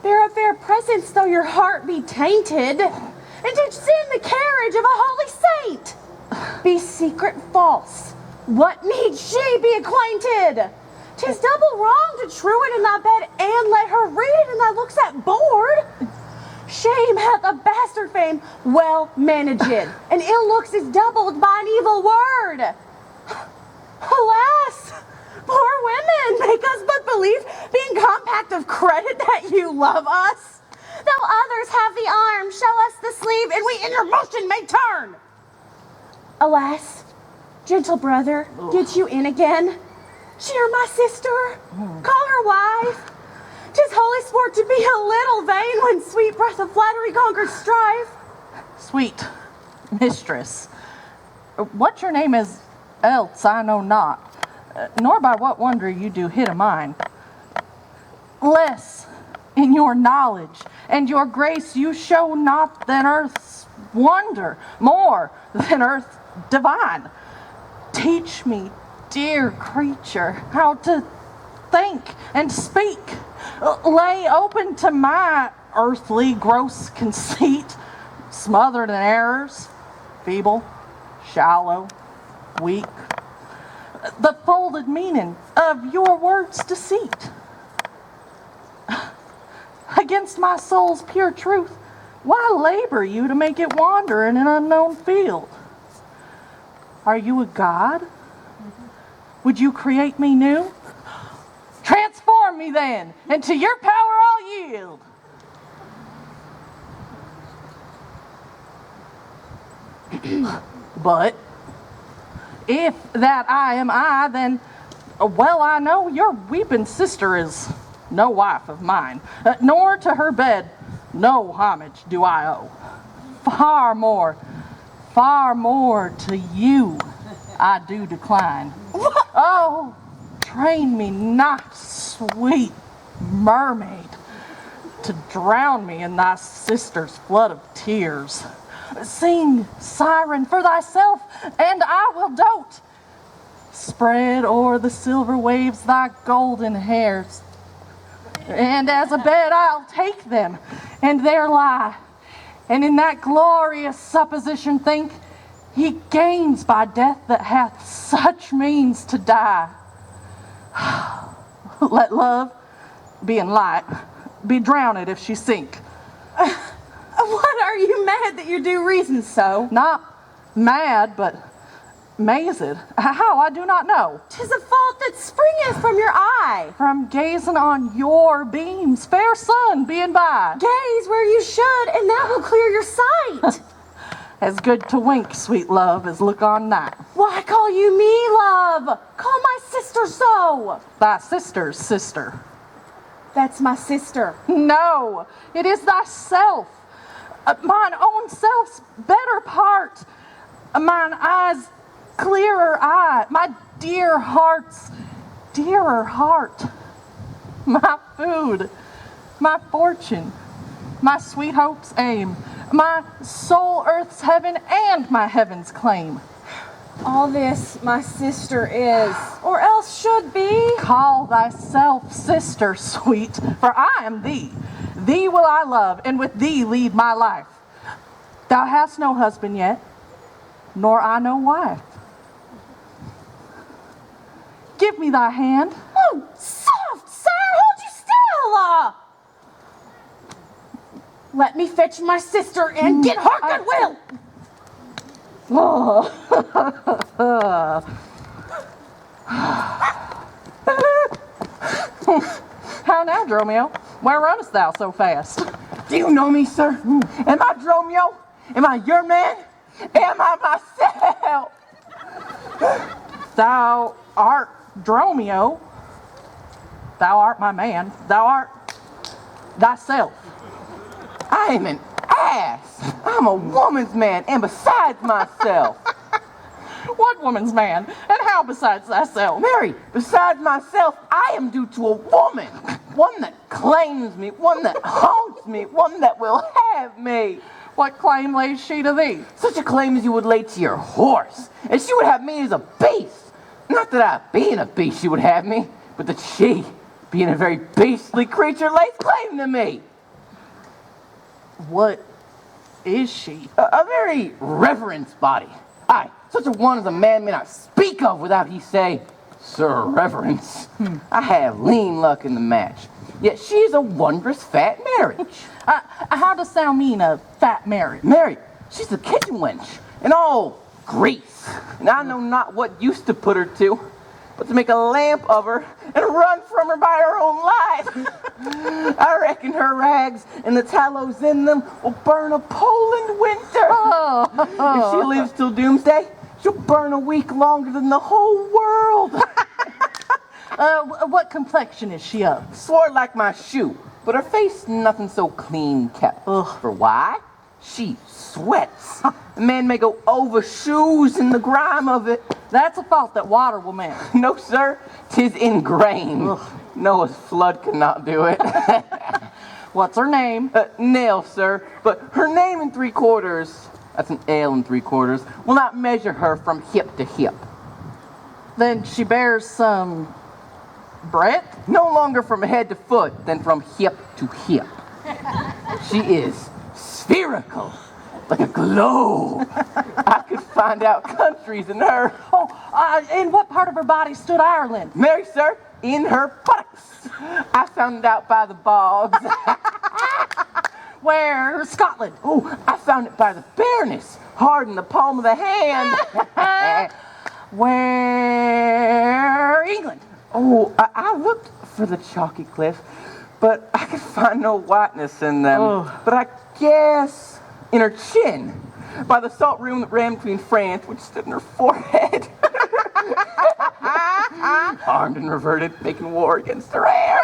Bear a fair presence though your heart be tainted, and teach sin the carriage of a holy saint. Be secret false. What need she be acquainted? 'Tis double wrong to truant in thy bed and let her read in thy looks at board. Shame hath a bastard fame well managed, and ill looks is doubled by an evil word. Alas, poor women, make us but believe, being compact of credit, that you love us. Though others have the arm, show us the sleeve, and we in your motion may turn. Alas, gentle brother, get you in again. Cheer my sister, call her wife. 'Tis holy sport to be a little vain when sweet breath of flattery conquers strife. Sweet mistress, what your name is else I know not, nor by what wonder you do hit a mine. Less in your knowledge and your grace you show not than earth's wonder, more than earth divine. Teach me, dear creature, how to think and speak. Lay open to my earthly gross conceit, smothered in errors, feeble, shallow, weak, the folded meaning of your words' deceit. Against my soul's pure truth, why labor you to make it wander in an unknown field? Are you a god? Would you create me new? Transform me then, and to your power I'll yield. But if that I am I, then well I know your weeping sister is no wife of mine, nor to her bed no homage do I owe. Far more to you I do decline. Oh, train me not, sweet mermaid, to drown me in thy sister's flood of tears. Sing, siren, for thyself, and I will dote. Spread o'er the silver waves thy golden hairs, and as a bed I'll take them, and there lie. And in that glorious supposition think, he gains by death that hath such means to die. Let love, being light, be drowned if she sink. What are you mad that you do reason so? Not mad, but mazed. How, I do not know. 'Tis a fault that springeth from your eye. From gazing on your beams, fair sun being by. Gaze where you should, and that will clear your sight. As good to wink, sweet love, as look on night. Why call you me, love? Call my sister so. Thy sister's sister. That's my sister. No, it is thyself. Mine own self's better part. Mine eye's clearer eye. My dear heart's dearer heart. My food, my fortune, my sweet hope's aim, my soul earth's heaven and my heaven's claim. All this my sister is, or else should be. Call thyself sister, sweet, for I am thee. Thee will I love, and with thee lead my life. Thou hast no husband yet, nor I no wife. Give me thy hand. Oh, soft, sir, hold you still. Let me fetch my sister and get her goodwill. How now, Dromio? Where runnest thou so fast? Do you know me, sir? Am I Dromio? Am I your man? Am I myself? Thou art Dromio. Thou art my man. Thou art thyself. I am an ass. I'm a woman's man, and besides myself. What woman's man? And how besides thyself? Mary, besides myself, I am due to a woman. One that claims me, one that haunts me, one that will have me. What claim lays she to thee? Such a claim as you would lay to your horse, and she would have me as a beast. Not that I, being a beast, she would have me, but that she, being a very beastly creature, lays claim to me. What is she? A very reverence body. Aye, such a one as a man may not speak of without he say, Sir Reverence. I have lean luck in the match, yet she is a wondrous fat marriage. How dost thou mean a fat marriage? Mary, she's a kitchen wench, and all grease, and I know not what used to put her to, but to make a lamp of her and run from her by her own life. I reckon her rags and the tallows in them will burn a Poland winter. If she lives till doomsday, she'll burn a week longer than the whole world. What complexion is she of? Sword like my shoe, but her face nothing so clean kept. For why? She sweats. A man may go over shoes in the grime of it. That's a fault that water will mend. No, sir, 'tis ingrained. Noah's flood cannot do it. What's her name? Nail, sir, but her name in 3/4, that's an ale in 3/4, will not measure her from hip to hip. Then she bears some breadth? No longer from head to foot than from hip to hip. She is spherical, like a globe. I could find out countries in her. In what part of her body stood Ireland? Mary, sir, in her buttocks. I found it out by the bogs. Where? Scotland. Oh, I found it by the bareness, hard in the palm of the hand. Where? England. Oh, I looked for the chalky cliff, but I could find no whiteness in them. But I guess in her chin, by the salt room that ran between France, which stood in her forehead. Armed and reverted, making war against her hair.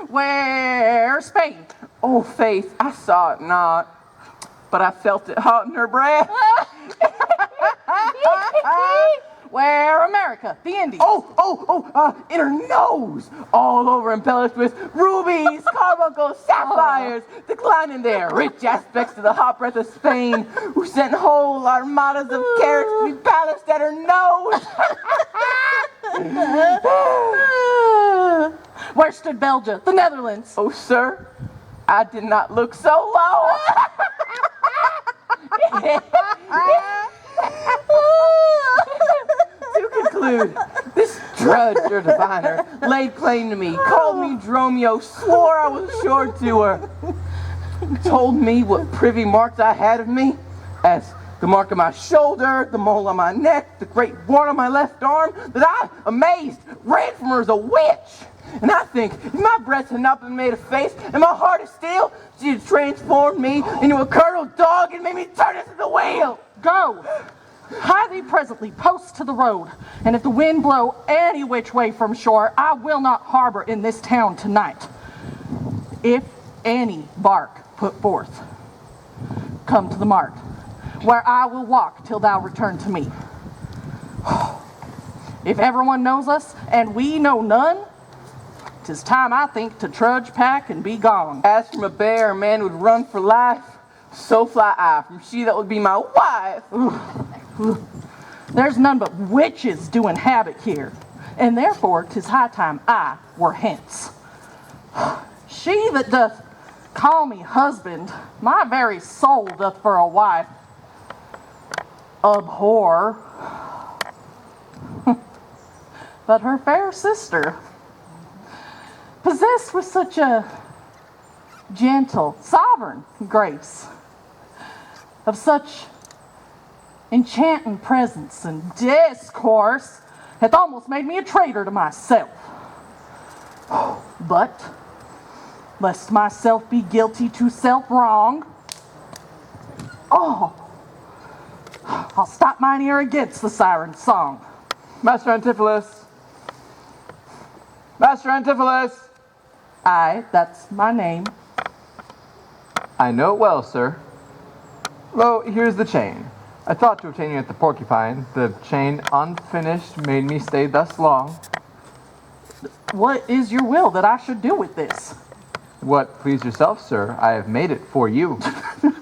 Where? Spain. Oh, faith, I saw it not, but I felt it hot in her breath. Where? America. The Indies. In her nose, all over embellished with rubies, carbuncles, sapphires, declining their rich aspects to the hot breath of Spain, who sent whole armadas of carrots to be balanced at her nose. Where stood Belgium? The Netherlands. Oh, sir, I did not look so low. To conclude, this drudge or diviner laid claim to me, called me Dromio, swore I was assured to her, told me what privy marks I had of me, as the mark on my shoulder, the mole on my neck, the great warn on my left arm, that I, amazed, ran from her as a witch. And I think, if my breast had not been made of face, and my heart of steel, she had transformed me into a curdled dog and made me turn into the wheel. Go. Hie thee presently post to the road, and if the wind blow any which way from shore, I will not harbor in this town tonight. If any bark put forth, come to the mart, where I will walk till thou return to me. If everyone knows us, and we know none, 'tis time, I think, to trudge, pack, and be gone. As from a bear a man would run for life, so fly I from she that would be my wife. There's none but witches do inhabit here, and therefore 'tis high time I were hence. She that doth call me husband, my very soul doth for a wife abhor. But her fair sister, possessed with such a gentle, sovereign grace, of such enchanting presence and discourse, hath almost made me a traitor to myself. But, lest myself be guilty to self-wrong, I'll stop mine ear against the siren's song. Master Antipholus. Master Antipholus. Aye, that's my name. I know it well, sir. Lo, here's the chain. I thought to obtain you at the Porcupine. The chain unfinished made me stay thus long. What is your will that I should do with this? What please yourself, sir? I have made it for you.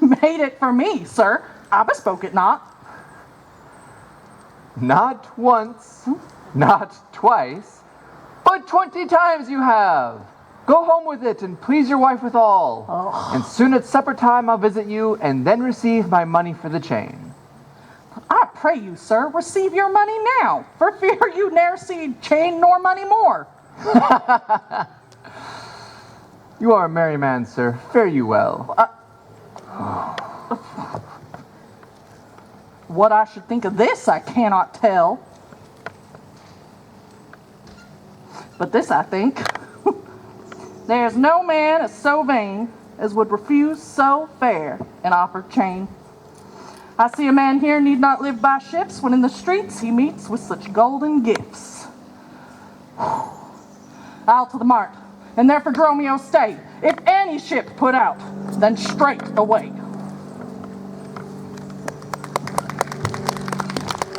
Made it for me, sir. I bespoke it not. Not once, not twice, but 20 times you have. Go home with it and please your wife withal. And soon at supper time I'll visit you and then receive my money for the chain. I pray you, sir, receive your money now, for fear you ne'er see chain nor money more. You are a merry man, sir. Fare you well. What I should think of this, I cannot tell. But this I think. There's no man as so vain as would refuse so fair an offered chain. I see a man here need not live by ships when in the streets he meets with such golden gifts. I'll to the mart, and there for Dromio stay. If any ship put out, then straight away.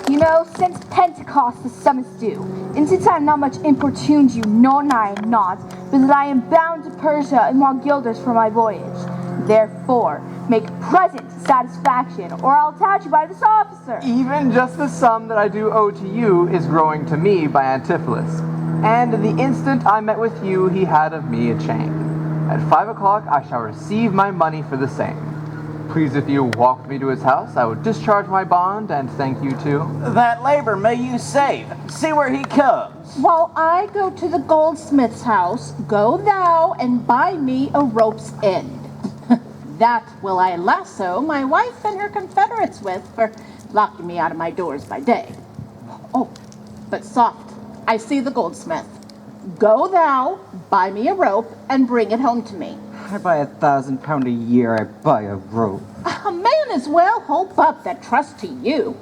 You know, since Pentecost the summer's due, and since I have not much importuned you, nor I am not, but that I am bound to Persia and want guilders for my voyage. Therefore, make present satisfaction, or I'll attach you by this officer. Even just the sum that I do owe to you is growing to me by Antipholus. And in the instant I met with you, he had of me a chain. At 5 o'clock I shall receive my money for the same. Please, if you walk with me to his house, I will discharge my bond and thank you too. That labor may you save. See where he comes. While I go to the goldsmith's house, go thou and buy me a rope's end. That will I lasso my wife and her confederates with for locking me out of my doors by day. Oh, but soft, I see the goldsmith. Go thou, buy me a rope, and bring it home to me. I buy £1,000 a year, I buy a rope. A man as well hope up that trust to you.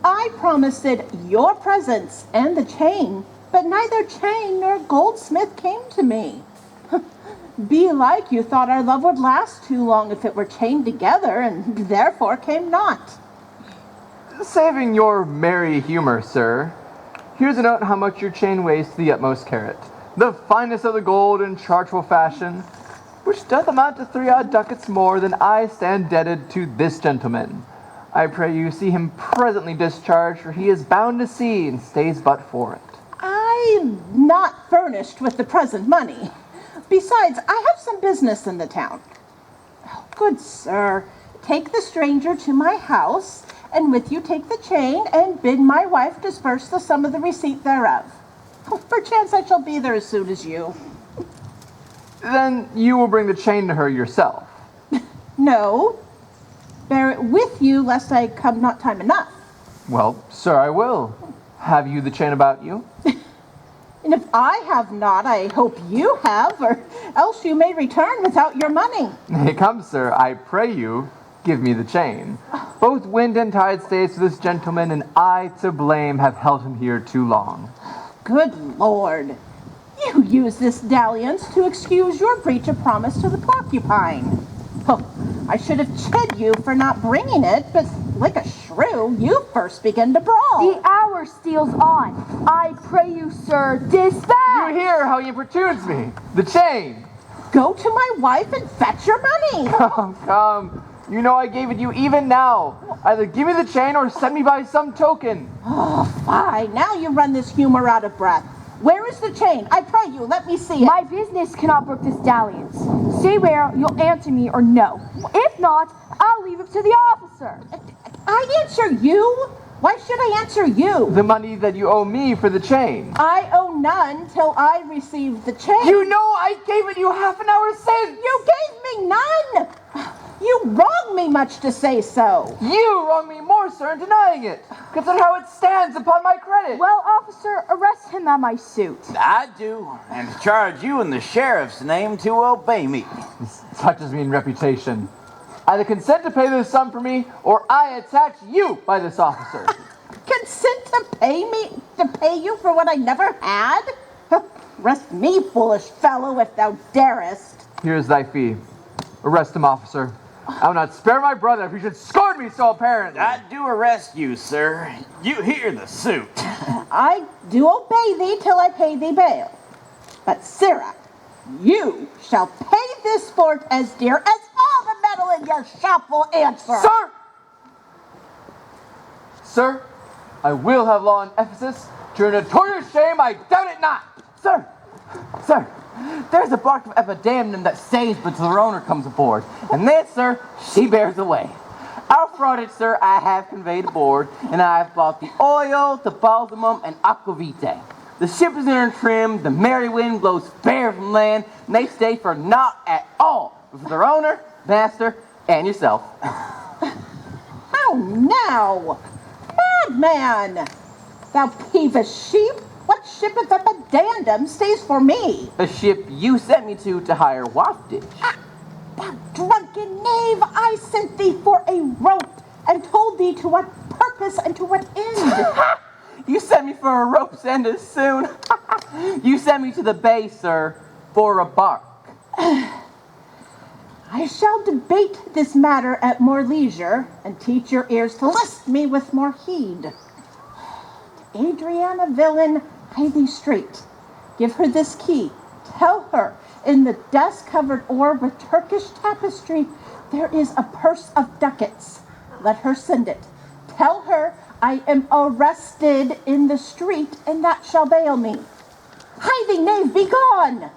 I promised it your presence and the chain, but neither chain nor goldsmith came to me. Belike you thought our love would last too long if it were chained together, and therefore came not. Saving your merry humor, sir, here's a note how much your chain weighs to the utmost carat. The finest of the gold in chartful fashion, which doth amount to 3 odd ducats more than I stand indebted to this gentleman. I pray you see him presently discharged, for he is bound to sea and stays but for it. I'm not furnished with the present money. Besides, I have some business in the town. Good sir, take the stranger to my house, and with you take the chain, and bid my wife disperse the sum of the receipt thereof. Perchance I shall be there as soon as you. Then you will bring the chain to her yourself. No, bear it with you, lest I come not time enough. Well, sir, I will. Have you the chain about you? And if I have not, I hope you have, or else you may return without your money. Come, sir, I pray you, give me the chain. Both wind and tide stays to this gentleman, and I, to blame, have held him here too long. Good Lord. You use this dalliance to excuse your breach of promise to the porcupine. Oh, I should have chid you for not bringing it, but like a shrew, you first begin to brawl. The hour steals on. I pray you, sir, dispatch! You hear how he importunes me. The chain. Go to my wife and fetch your money. Come. You know I gave it you even now. Either give me the chain or send me by some token. Oh, fine. Now you run this humor out of breath. Where is the chain? I pray you, let me see it. My business cannot brook this dalliance. Say where, you'll answer me or no. If not, I'll leave it to the officer. I answer you? Why should I answer you? The money that you owe me for the chain. I owe none till I receive the chain. You know I gave it you half an hour since. You gave me none. You wrong me much to say so. You wrong me more, sir, in denying it. Consider how it stands upon my credit. Well, officer, arrest him at my suit. I do, and charge you in the sheriff's name to obey me. This touches me in reputation. Either consent to pay this sum for me, or I attach you by this officer. Consent to pay you for what I never had? Arrest me, foolish fellow, if thou darest. Here is thy fee. Arrest him, officer. I will not spare my brother if he should scorn me so apparently. I do arrest you, sir. You hear the suit. I do obey thee till I pay thee bail. But, sirrah, You shall pay this fort as dear as all the metal in your shop will answer. Sir! Sir, I will have law in Ephesus. To your notorious shame, I doubt it not. Sir, there's a bark of epidamnum that saves but till her owner comes aboard. And then, sir, she bears away. Our fraudage, sir, I have conveyed aboard, and I have bought the oil, the balsamum, and aquavitae. The ship is in her trim, the merry wind blows fair from land, and they stay for naught at all, but for their owner, master, and yourself. How now? Madman! Thou peevish sheep! What ship of epidandum stays for me? A ship you sent me to hire waftage. Thou drunken knave! I sent thee for a rope, and told thee to what purpose and to what end. You sent me for a rope's end as soon. You sent me to the bay, sir, for a bark. I shall debate this matter at more leisure, and teach your ears to list me with more heed. Adriana villain, hie thee straight. Give her this key. Tell her, in the dust-covered orb with Turkish tapestry, there is a purse of ducats. Let her send it. Tell her I am arrested in the street, and that shall bail me. Hie thee, knave, be gone!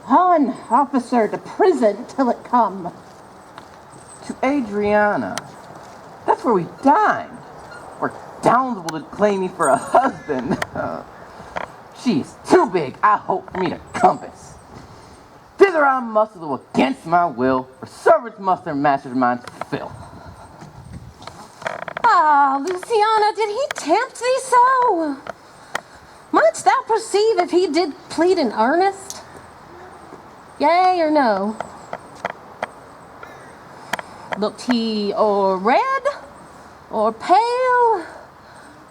On, officer, to prison till it come. To Adriana. That's where we dined. Where Downs will claim me for a husband. She's too big, I hope, for me to compass. Thither I must, though against my will, for servants must their master's minds fulfill. Ah, Luciana, did he tempt thee so? Mightst thou perceive if he did plead in earnest? Yea or no? Looked he or red, or pale,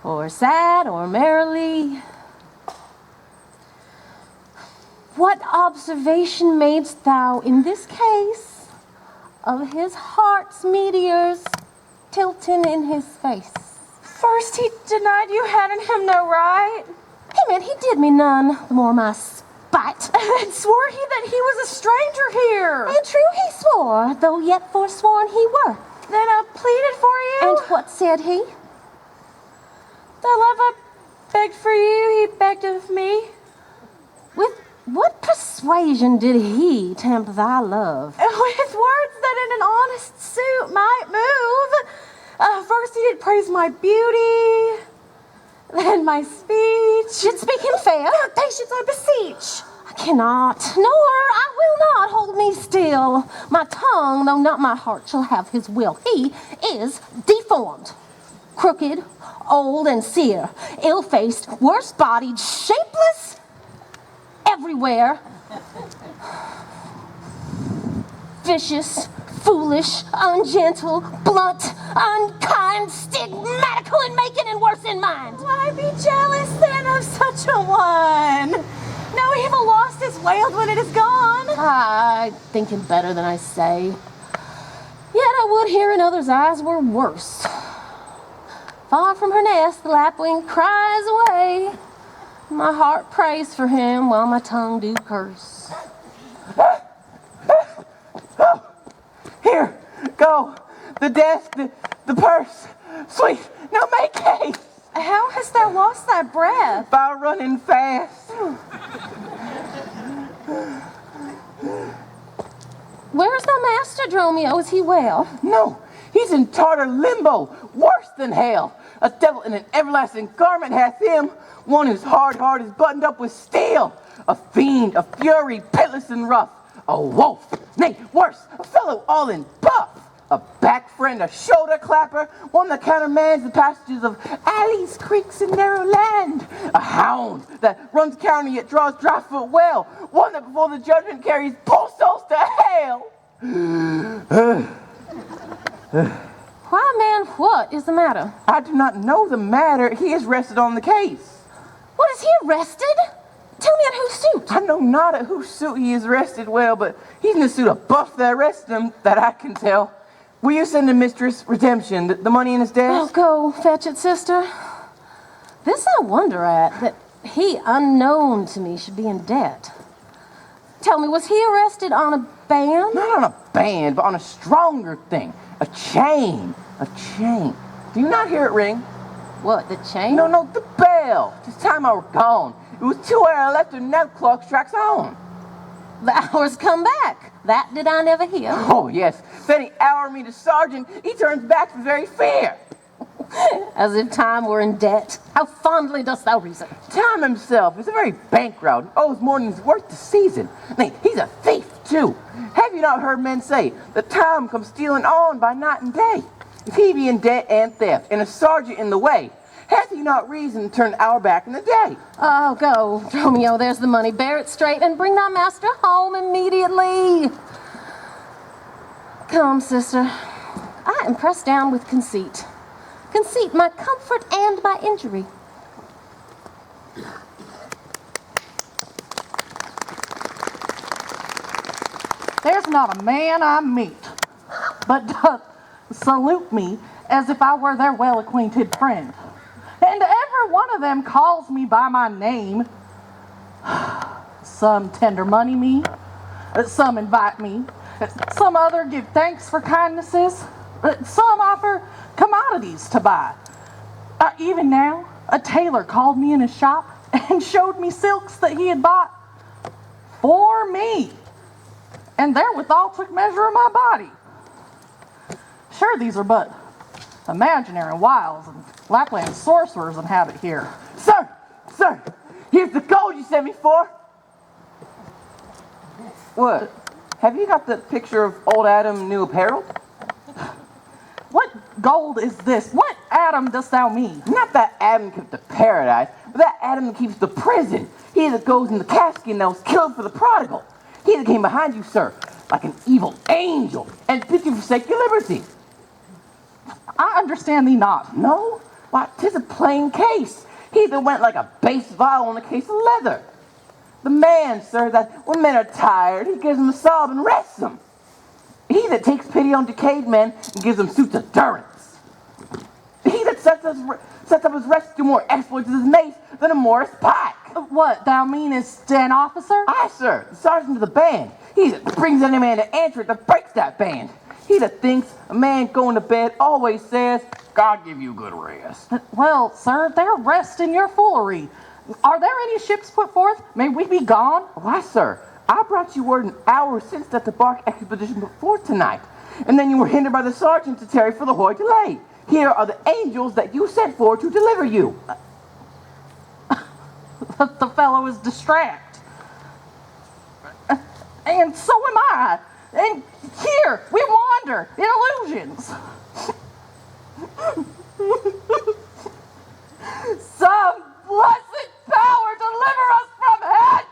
or sad, or merrily? What observation madest thou in this case of his heart's meteors tilting in his face? First he denied you had in him no right. He meant he did me none, the more my spite. And swore he that he was a stranger here. And true he swore, though yet forsworn he were. Then I pleaded for you. And what said he? The love I begged for you, he begged of me. With what persuasion did he tempt thy love? With words that in an honest suit might move. First he did praise my beauty, then my speech. Did speak him fair? Patience, I beseech. I cannot, nor I will not hold me still. My tongue, though not my heart, shall have his will. He is deformed, crooked, old and sere, ill-faced, worse-bodied, shapeless, everywhere. Vicious, foolish, ungentle, blunt, unkind, stigmatical in making and worse in mind. Why be jealous then of such a one? No evil lost is wailed when it is gone. I think him better than I say. Yet I would hear in others' eyes were worse. Far from her nest, the lapwing cries away. My heart prays for him while my tongue do curse. Here, go. The desk, the purse. Sweet, now make haste. How hast thou lost thy breath? By running fast. Where is thy master, Dromio? Is he well? No, he's in Tartar limbo, worse than hell. A devil in an everlasting garment hath him, one whose hard heart is buttoned up with steel. A fiend, a fury, pitiless and rough. A wolf, nay, worse, a fellow all in buff. A back friend, a shoulder clapper, one that countermands the passages of alleys, creeks, and narrow land. A hound that runs counter yet draws dry foot well, one that before the judgment carries both souls to hell. Why, man, what is the matter? I do not know the matter. He is rested on the case. What, is he arrested? Tell me at whose suit? I know not at whose suit he is rested well, but he's in the suit of buff that arrested him, that I can tell. Will you send him Mistress Redemption, the money in his desk? Oh, go fetch it, sister. This I wonder at, that he, unknown to me, should be in debt. Tell me, was he arrested on a band? Not on a band, but on a stronger thing. A chain. A chain. Do you not hear it ring? What, the chain? No, the bell. It's time I were gone. It was 2 hours left and now the clock strikes on. The hours come back. That did I never hear. Oh, yes. If any hour me the sergeant, he turns back for very fear. As if time were in debt. How fondly dost thou reason? Time himself is a very bankrupt and owes more than he's worth the season. Nay, he's a thief, too. Have you not heard men say that time comes stealing on by night and day? If he be in debt and theft, and a sergeant in the way, hath he not reason to turn an hour back in the day? Oh, go, Romeo, there's the money. Bear it straight and bring thy master home immediately. Come, sister. I am pressed down with conceit. Conceit, my comfort and my injury. There's not a man I meet but doth salute me as if I were their well-acquainted friend. And every one of them calls me by my name. Some tender money me, some invite me, some other give thanks for kindnesses, some offer commodities to buy. Even now, a tailor called me in his shop and showed me silks that he had bought for me, and therewithal took measure of my body. Sure, these are but imaginary wiles, and Lapland sorcerers inhabit here. Sir, here's the gold you sent me for. What? Have you got the picture of old Adam new apparel? What gold is this? What Adam dost thou mean? Not that Adam kept the paradise, but that Adam that keeps the prison. He that goes in the casket and that was killed for the prodigal. He that came behind you, sir, like an evil angel, and bid you forsake your liberty. I understand thee not. No? Why, 'tis a plain case. He that went like a bass viol in a case of leather. The man, sir, that when men are tired, he gives them a sob and rests them. He that takes pity on decayed men and gives them suits of durance. He that sets up his rescue more exploits with his mace than a Morris pike. What, thou meanest an officer? Aye, sir, the sergeant of the band. He that brings any man to answer it that breaks that band. He that thinks a man going to bed always says, God give you good rest. Well, sir, they're rest in your foolery. Are there any ships put forth? May we be gone? Why, sir, I brought you word an hour since that the bark expedition before tonight, and then you were hindered by the sergeant to tarry for the hoy delay. Here are the angels that you sent for to deliver you. The fellow is distract. And so am I. And here, we wander in illusions. Some blessed power deliver us from hence!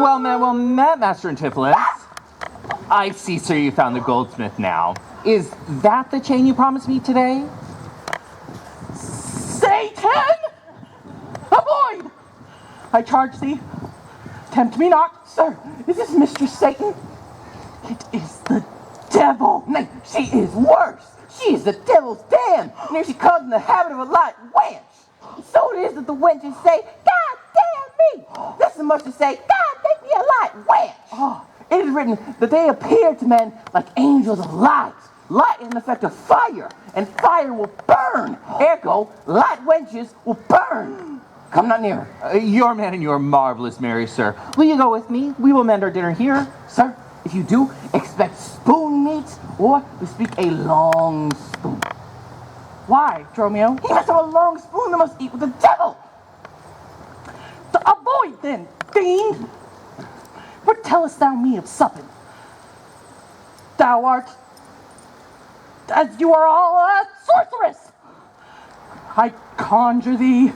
Well met, Master Antipholus. I see, sir, you found the goldsmith now. Is that the chain you promised me today? Satan! Avoid! I charge thee, tempt me not. Sir, is this Mistress Satan? It is the devil. Nay, she is worse. She is the devil's dam. And here she comes in the habit of a light wench. So it is that the wenches say, God damn me. This is much to say, God make me a light wench. Oh, it is written that they appear to men like angels of light. Light is an effect of fire, and fire will burn. Ergo, light wenches will burn. Come not nearer. Your man and your marvelous merry, sir. Will you go with me? We will mend our dinner here. Sir, if you do, expect spoon meat, or we speak a long spoon. Why, Dromio? He must have a long spoon that must eat with the devil. Avoid then, fiend. What tellest thou me of supping? Thou art, as you are all, a sorceress. I conjure thee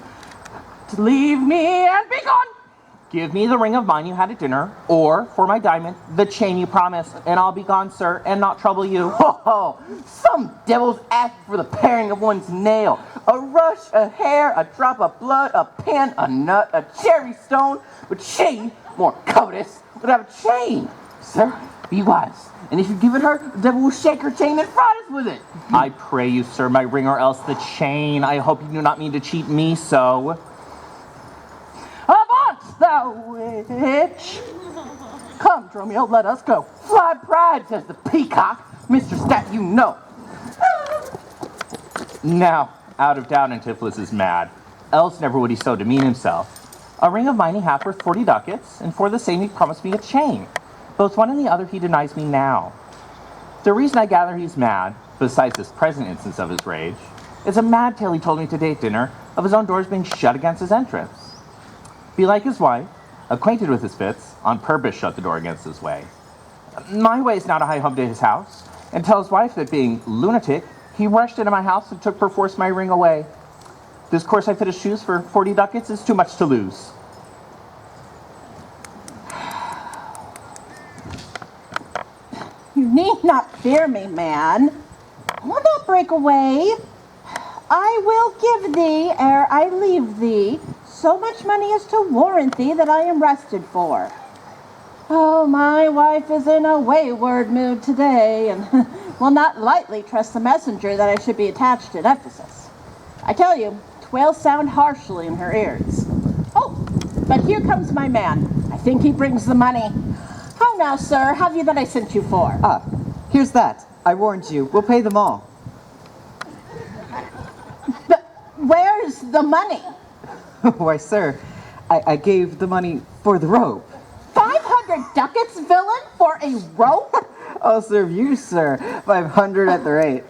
to leave me and be gone. Give me the ring of mine you had at dinner, or, for my diamond, the chain you promised, and I'll be gone, sir, and not trouble you. Oh, some devils ask for the paring of one's nail. A rush, a hair, a drop of blood, a pin, a nut, a cherry stone. But she, more covetous, would have a chain. Sir, Be wise. And if you give it her, the devil will shake her chain and fright us with it. I pray you, sir, my ring or else the chain. I hope you do not mean to cheat me so. Avaunt, thou witch! Come, Dromio, let us go. Fly pride, says the peacock. Mr. Stat, you know. Now, out of doubt, Antipholus is mad. Else never would he so demean himself. A ring of mine he hath worth 40 ducats, and for the same he promised me a chain. Both one and the other he denies me now. The reason I gather he's mad, besides this present instance of his rage, is a mad tale he told me today at dinner of his own doors being shut against his entrance. Belike his wife, acquainted with his fits, on purpose shut the door against his way. My way is now to hie home to his house, and tell his wife that being lunatic, he rushed into my house and took perforce my ring away. This course I fit his shoes for 40 ducats is too much to lose. You need not fear me, man. I will not break away. I will give thee, ere I leave thee, so much money as to warrant thee that I am rested for. Oh, my wife is in a wayward mood today, and will not lightly trust the messenger that I should be attached at Ephesus. I tell you, 'twill sound harshly in her ears. Oh, but here comes my man. I think he brings the money. How now, sir, have you that I sent you for? Ah, here's that. I warned you. We'll pay them all. But where's the money? Why, sir, I gave the money for the rope. 500 ducats, villain, for a rope? I'll serve you, sir. 500 at the rate.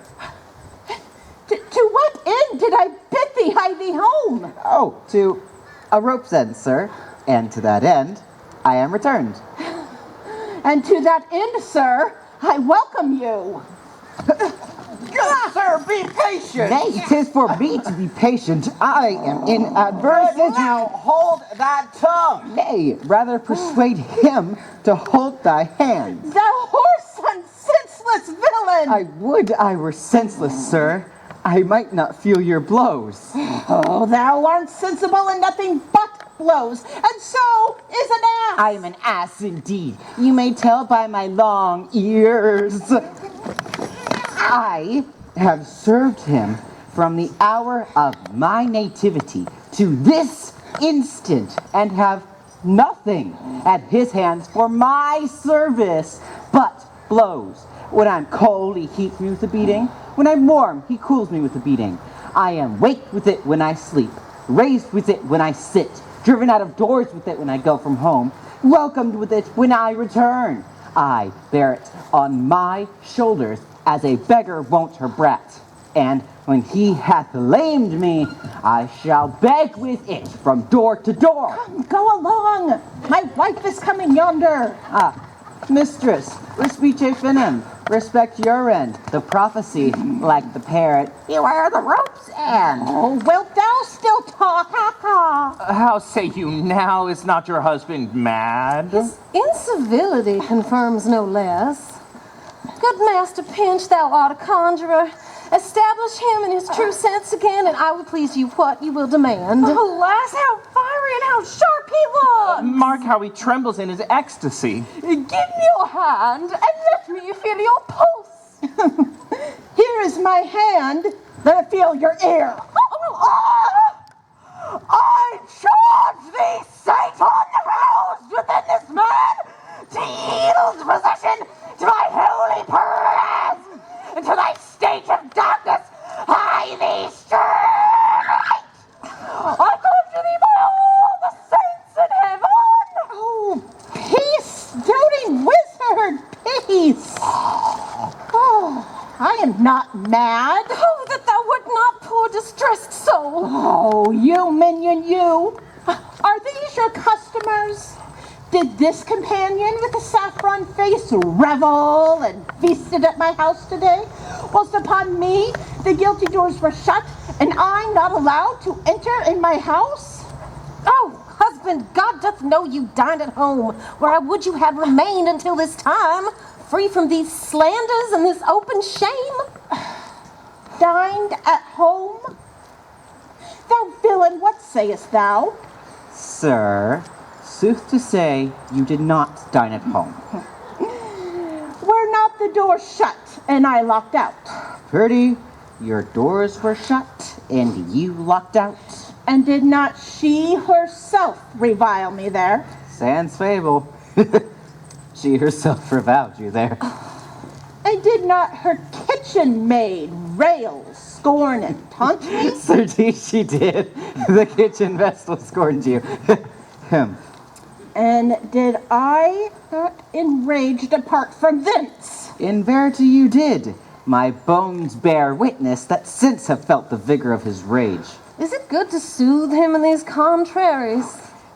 To what end did I bid thee hie thee home? Oh, to a rope's end, sir. And to that end, I am returned. And to that end, sir, I welcome you. Sir, be patient. Nay, 'tis for me to be patient. I am in adversity. Now hold that tongue. Nay, rather persuade him to hold thy hand. Thou whoreson, senseless villain! I would I were senseless, sir. I might not feel your blows. Oh, thou art sensible in nothing but blows, and so is an ass. I am an ass indeed. You may tell by my long ears. I have served him from the hour of my nativity to this instant, and have nothing at his hands for my service but blows. When I'm cold, he heats me with a beating. When I'm warm, he cools me with a beating. I am waked with it when I sleep, raised with it when I sit, driven out of doors with it when I go from home, welcomed with it when I return. I bear it on my shoulders as a beggar wont her brat. And when he hath lamed me, I shall beg with it from door to door. Come, go along. My wife is coming yonder. Ah, mistress, respice finem, respect your end. The prophecy, like the parrot, beware the rope's end. Oh, wilt thou still talk? Ha ha. How say you now? Is not your husband mad? His incivility confirms no less. Good Master Pinch, thou art a conjurer. Establish him in his true sense again, and I will please you what you will demand. Alas, how fiery and how sharp he looks! Mark how he trembles in his ecstasy. Give me your hand and let me feel your pulse. Here is my hand. Let it feel your ear. I charge thee, Satan, roused within this man, to yield possession to my holy prayers, and to thy state of darkness, hie thee straight. I conjure thee by all the saints in heaven. Oh, peace, doting wizard, peace. Oh, I am not mad. Oh, that thou wert not, poor distressed soul. Oh, you minion, you. Are these your customers? Did this companion with the saffron face revel and feasted at my house today, whilst upon me the guilty doors were shut, and I not allowed to enter in my house? Oh, husband, God doth know you dined at home, where I would you had remained until this time, free from these slanders and this open shame. Dined at home? Thou villain, what sayest thou? Sir, sooth to say, you did not dine at home. the door shut and I locked out. Purdy, your doors were shut and you locked out. And did not she herself revile me there? Sans fable. She herself reviled you there. And did not her kitchen maid rail, scorn, and taunt me? Certes she did. The kitchen vestal scorned you. And did I not enraged depart from thence? In verity you did. My bones bear witness that since have felt the vigor of his rage. Is it good to soothe him in these contraries?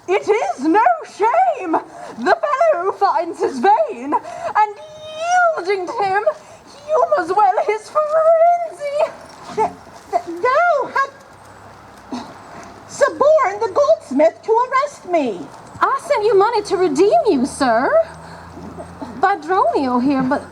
It is no shame. The fellow finds his vein, and yielding to him, humors well his frenzy. Thou hast suborned the goldsmith to arrest me. I sent you money to redeem you, sir. By Dromio here, but...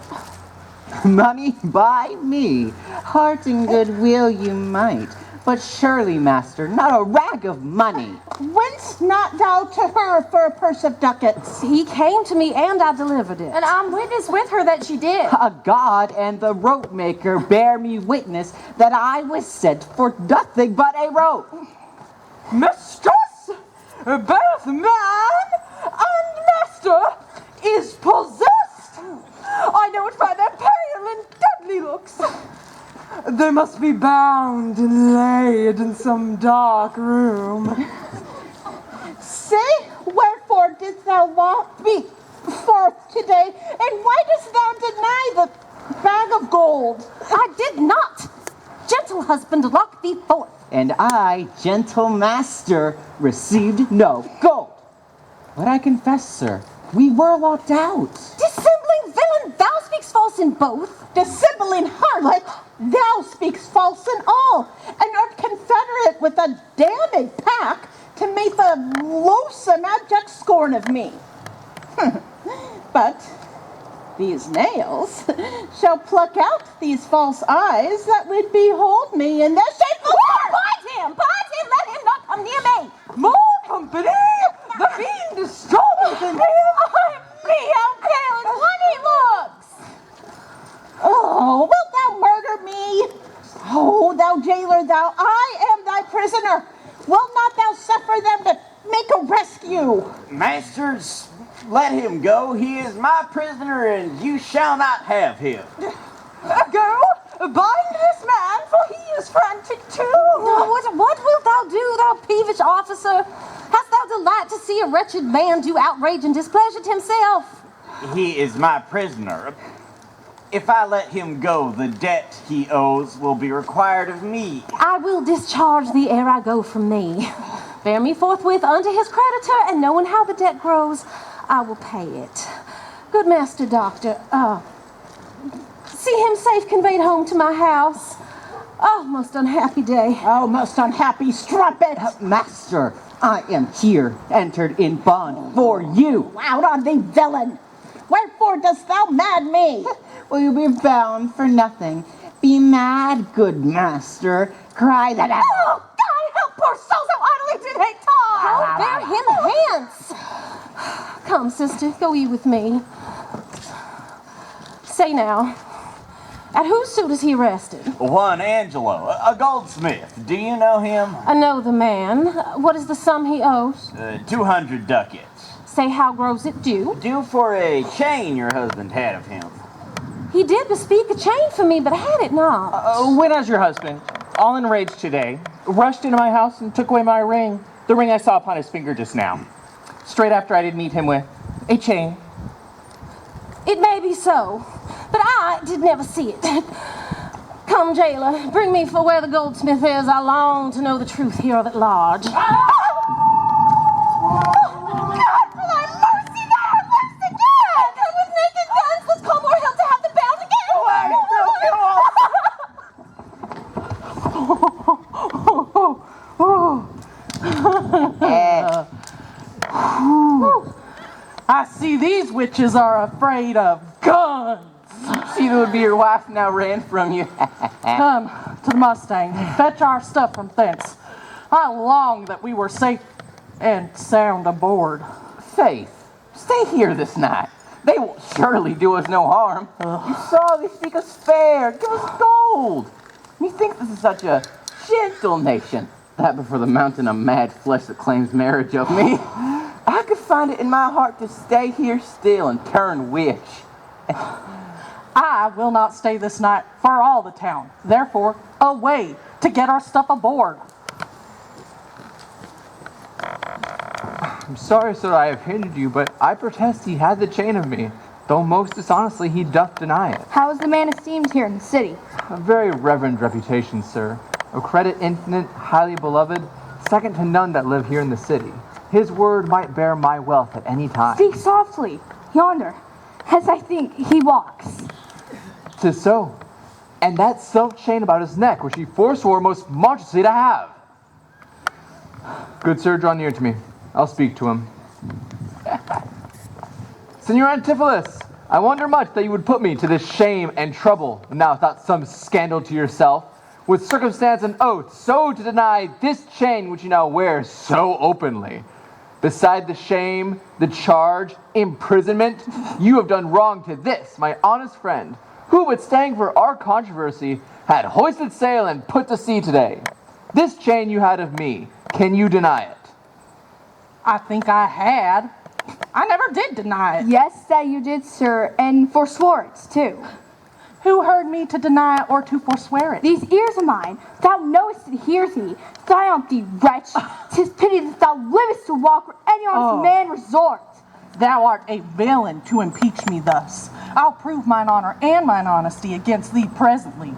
Money by me. Heart and goodwill you might. But surely, master, not a rag of money. Whence not thou to her for a purse of ducats? He came to me and I delivered it. And I'm witness with her that she did. A god and the rope maker bear me witness that I was sent for nothing but a rope. Mistress, both man and master is possessed. I know it by their pale and deadly looks. They must be bound and laid in some dark room. Say, wherefore didst thou walk me forth today, and why dost thou deny the bag of gold? I did not. Gentle husband, lock thee forth. And I, gentle master, received no gold. But I confess, sir, we were locked out. Dissembling villain, thou speaks false in both. Dissembling harlot, thou speaks false in all, and art confederate with a damned pack to make a loathsome abject scorn of me. But these nails shall pluck out these false eyes that would behold me in their shameful Bind him, let him not come near me. More company! The fiend is stronger than him! See how pale and what he looks. Oh, wilt thou murder me? Oh, thou jailer, I am thy prisoner. Wilt not thou suffer them to make a rescue? Masters, let him go. He is my prisoner, and you shall not have him. Go, bind this man, for he is frantic too. What wilt thou do, thou peevish officer? Hast thou delight to see a wretched man do outrage and displeasure to himself? He is my prisoner. If I let him go, the debt he owes will be required of me. I will discharge thee ere I go from thee. Bear me forthwith unto his creditor, and knowing how the debt grows, I will pay it. Good master doctor, see him safe conveyed home to my house. Oh, most unhappy day. Oh, most unhappy strumpet. Master, I am here, entered in bond for you. Out on thee, villain. Wherefore dost thou mad me? Will you be bound for nothing? Be mad, good master. Cry that out. Oh, God, help poor souls how idly did they talk. Bear him hence. Come, sister, go ye with me. Say now, at whose suit is he arrested? One Angelo, a goldsmith. Do you know him? I know the man. What is the sum he owes? 200 ducats. Say how grows it due? Due for a chain your husband had of him. He did bespeak a chain for me, but I had it not. When has your husband, all enraged today, rushed into my house and took away my ring, the ring I saw upon his finger just now, straight after I did meet him with a chain? It may be so, but I did never see it. Come, jailer, bring me for where the goldsmith is. I long to know the truth here at large. I see these witches are afraid of guns. She that would be your wife now ran from you. Come to the Mustang, fetch our stuff from thence. I long that we were safe and sound aboard. Faith, stay here this night. They will surely do us no harm. You saw they speak us fair, give us gold. Methinks this is such a gentle nation. That before the mountain of mad flesh that claims marriage of me, I could find it in my heart to stay here still and turn witch. I will not stay this night for all the town. Therefore, away to get our stuff aboard. I'm sorry, sir, I have hindered you, but I protest he had the chain of me, though most dishonestly he doth deny it. How is the man esteemed here in the city? A very reverend reputation, sir. Of credit infinite, highly beloved, second to none that live here in the city. His word might bear my wealth at any time. Speak softly, yonder, as I think he walks. 'Tis so. And that silk chain about his neck, which he forswore most monstrously to have. Good sir, draw near to me. I'll speak to him. Senor Antipholus, I wonder much that you would put me to this shame and trouble, and now without some scandal to yourself, with circumstance and oath, so to deny this chain which you now wear so openly. Beside the shame, the charge, imprisonment, you have done wrong to this, my honest friend, who, but staying for our controversy, had hoisted sail and put to sea today. This chain you had of me, can you deny it? I think I had. I never did deny it. Yes, that you did, sir, and forswore it, too. Who heard me to deny it or to forswear it? These ears of mine, thou knowest it hears thee. Fie on thee, wretch. 'Tis pity that thou livest to walk where any honest man resorts. Thou art a villain to impeach me thus. I'll prove mine honor and mine honesty against thee presently,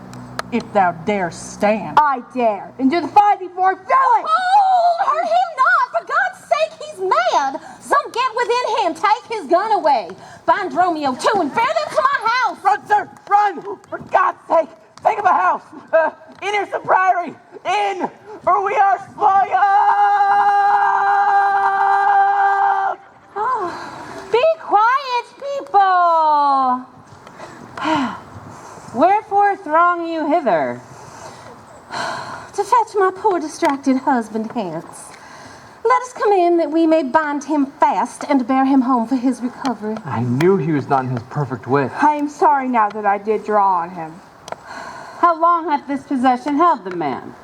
if thou dare stand. I dare, and do defy thee for a villain. Hold! Hurt him not! For God's sake, he's mad! Some get within him, take his gun away. Find Romeo too and bear them to my house! Run, sir, run! For God's sake, think of a house! Enter the priory! In, or we are spoiled! Oh, be quiet, people! Wherefore throng you hither? To fetch my poor distracted husband hence. Let us come in that we may bind him fast and bear him home for his recovery. I knew he was not in his perfect wit. I am sorry now that I did draw on him. How long hath this possession held the man?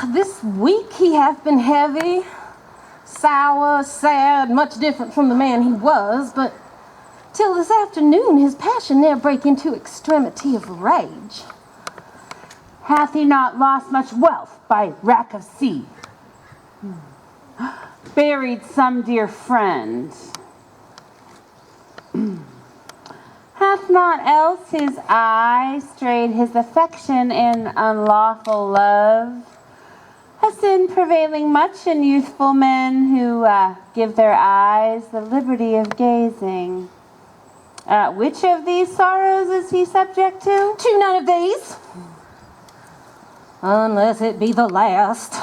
This week he hath been heavy, sour, sad, much different from the man he was, but till this afternoon his passion ne'er brake into extremity of rage. Hath he not lost much wealth by rack of sea? Buried some dear friend? Hath not else his eye strayed his affection in unlawful love? A sin prevailing much in youthful men who give their eyes the liberty of gazing. Which of these sorrows is he subject to? To none of these. Unless it be the last,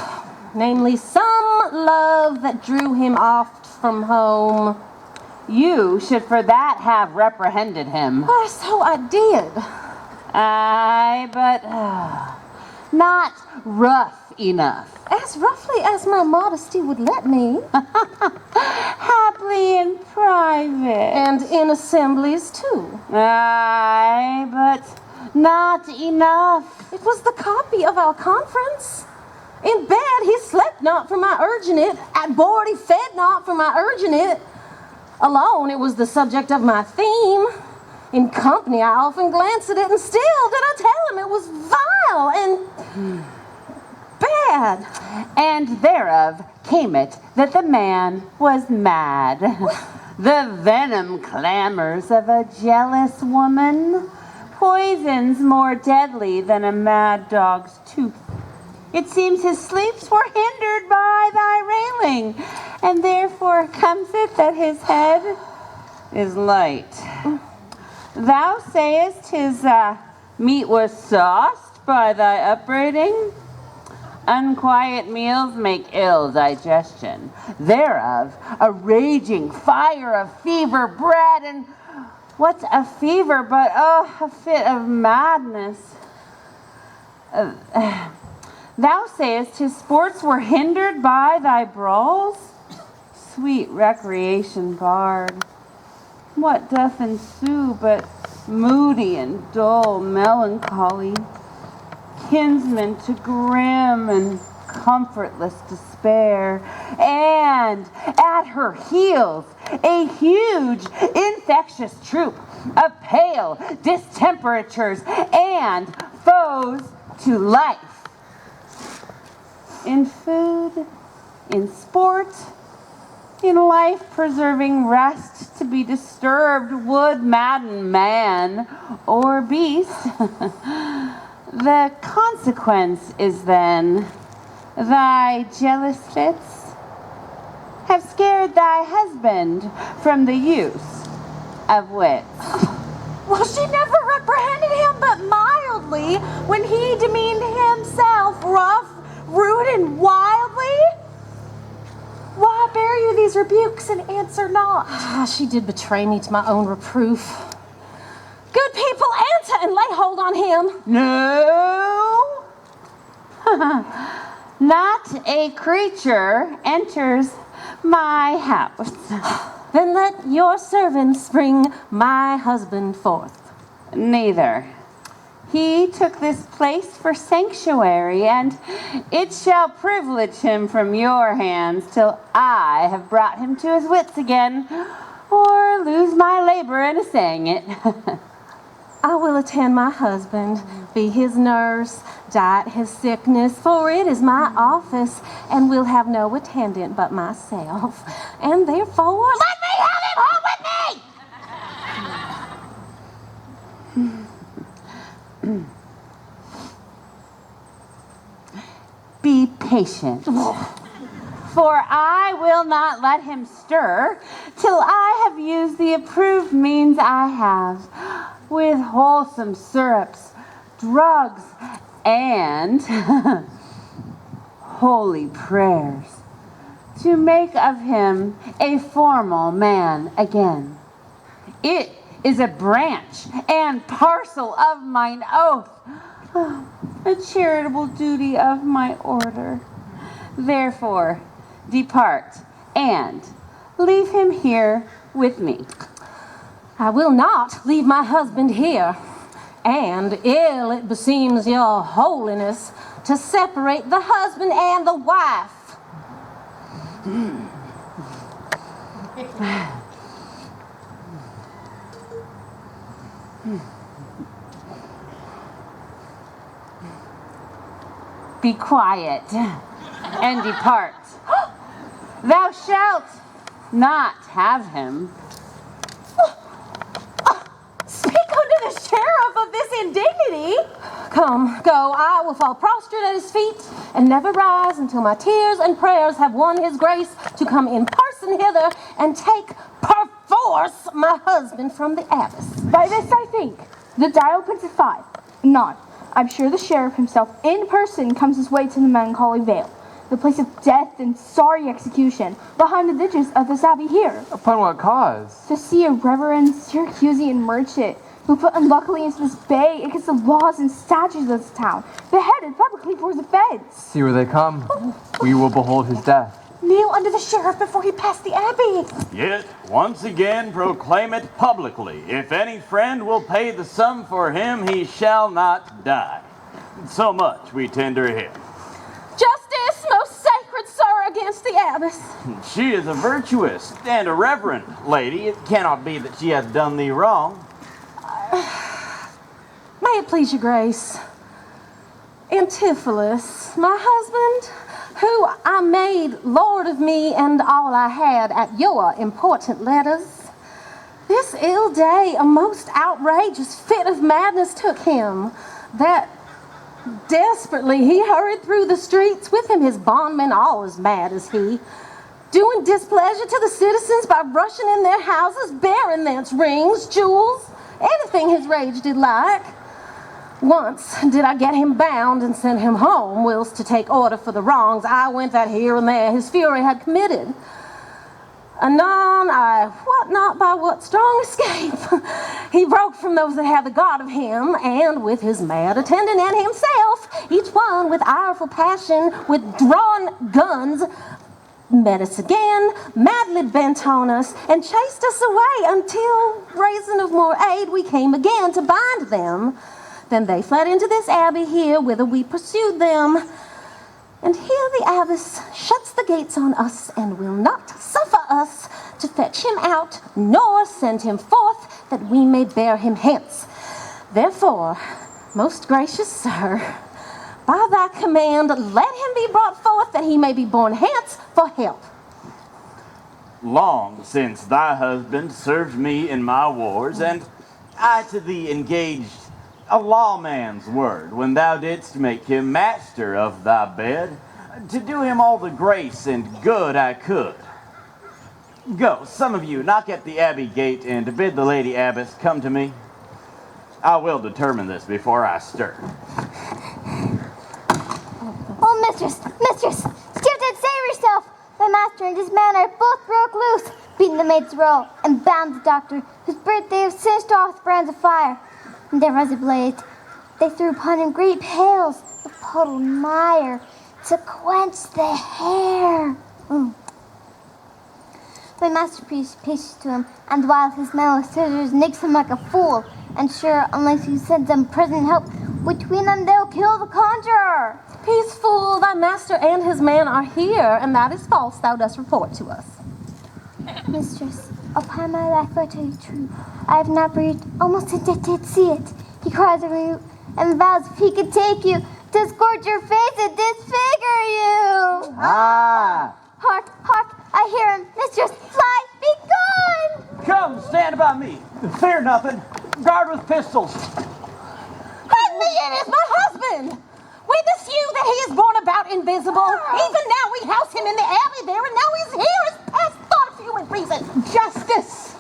namely some love that drew him oft from home. You should for that have reprehended him. Why, so I did. Aye, but not rough enough. As roughly as my modesty would let me. Haply in private. And in assemblies, too. Aye, but not enough. It was the copy of our conference. In bed he slept not for my urging it. At board he fed not for my urging it. Alone it was the subject of my theme. In company I often glanced at it, and still did I tell him it was vile and bad. And thereof came it that the man was mad. The venom clamors of a jealous woman, poisons more deadly than a mad dog's tooth. It seems his sleeps were hindered by thy railing, and therefore comes it that his head is light. Thou sayest his meat was sauced by thy upbraiding. Unquiet meals make ill digestion. Thereof a raging fire of fever bred, and what's a fever but a fit of madness? Thou sayest his sports were hindered by thy brawls? Sweet recreation barred. what doth ensue but moody and dull melancholy, kinsman to grim and comfortless despair, and at her heels a huge infectious troop of pale distemperatures and foes to life. In food, in sport, in life-preserving rest to be disturbed would madden man or beast. The consequence is then thy jealous fits have scared thy husband from the use of wits. Well, she never reprehended him but mildly when he demeaned himself rough, rude, and wildly. Why bear you these rebukes and answer not? She did betray me to my own reproof. Good people, answer and lay hold on him. No. Not a creature enters my house. Then let your servants bring my husband forth. Neither. He took this place for sanctuary, and it shall privilege him from your hands till I have brought him to his wits again, or lose my labor in assaying it. I will attend my husband, be his nurse, diet his sickness, for it is my office, and will have no attendant but myself. And therefore, let me have him home with me! Be patient, for I will not let him stir till I have used the approved means I have, with wholesome syrups, drugs, and holy prayers, to make of him a formal man again. It is a branch and parcel of mine oath, a charitable duty of my order. Therefore, depart and leave him here with me. I will not leave my husband here, and ill it beseems your holiness to separate the husband and the wife. Be quiet and depart. Thou shalt not have him. Speak unto the sheriff of this indignity. Come, go, I will fall prostrate at his feet and never rise until my tears and prayers have won his grace to come in person hither and take perforce my husband from the abbess. By this I think the die opens at 5. Not. I'm sure the sheriff himself in person comes his way to the melancholy vale, the place of death and sorry execution, behind the ditches of this abbey here. Upon what cause? To see a reverend Syracusan merchant who put unluckily into this bay against the laws and statutes of this town, beheaded publicly for his offense. See where they come. We will behold his death. Kneel under the sheriff before he passed the abbey. Yet, once again proclaim it publicly. If any friend will pay the sum for him, he shall not die. So much we tender him. Justice, most sacred sir, against the abbess. She is a virtuous and a reverend lady. It cannot be that she has done thee wrong. May it please your grace. Antipholus, my husband, who I made lord of me and all I had at your important letters. This ill day a most outrageous fit of madness took him, that desperately he hurried through the streets, with him his bondmen all as mad as he, doing displeasure to the citizens by rushing in their houses, bearing thence rings, jewels, anything his rage did like. Once did I get him bound and send him home, whilst to take order for the wrongs I went that here and there his fury had committed. Anon, I wot not by what strong escape, he broke from those that had the guard of him, and with his mad attendant and himself, each one with ireful passion, with drawn guns, met us again, madly bent on us, and chased us away until, raising of more aid, we came again to bind them. Then they fled into this abbey here, whither we pursued them. And here the abbess shuts the gates on us, and will not suffer us to fetch him out, nor send him forth, that we may bear him hence. Therefore, most gracious sir, by thy command, let him be brought forth, that he may be borne hence for help. Long since thy husband served me in my wars, and I to thee engaged a lawman's word when thou didst make him master of thy bed, to do him all the grace and good I could. Go, some of you, knock at the abbey gate and bid the lady abbess come to me. I will determine this before I stir. Oh, mistress, Skipton, save yourself! My master and his man are both broke loose, beaten the maid's roll, and bound the doctor, whose birth they have singed off with brands of fire. And there was a blaze. They threw upon him great pails of puddled mire to quench the hair. My master preached patience to him, and while his men with scissors nicks him like a fool, and sure, unless he sends them present help, between them they'll kill the conjurer. Peaceful, thy master and his man are here, and that is false thou dost report to us. Mistress, upon my life I tell you true. I have not breathed almost since I did see it. He cries over you, and vows if he could take you, to scorch your face and disfigure you. Hark, I hear him. Mistress, fly, be gone! Come, stand by me. Fear nothing. Guard with pistols. It is my husband! Witness you that he is borne about invisible. Even now we house him in the abbey there, and now he's here as past thought of human reason. Justice!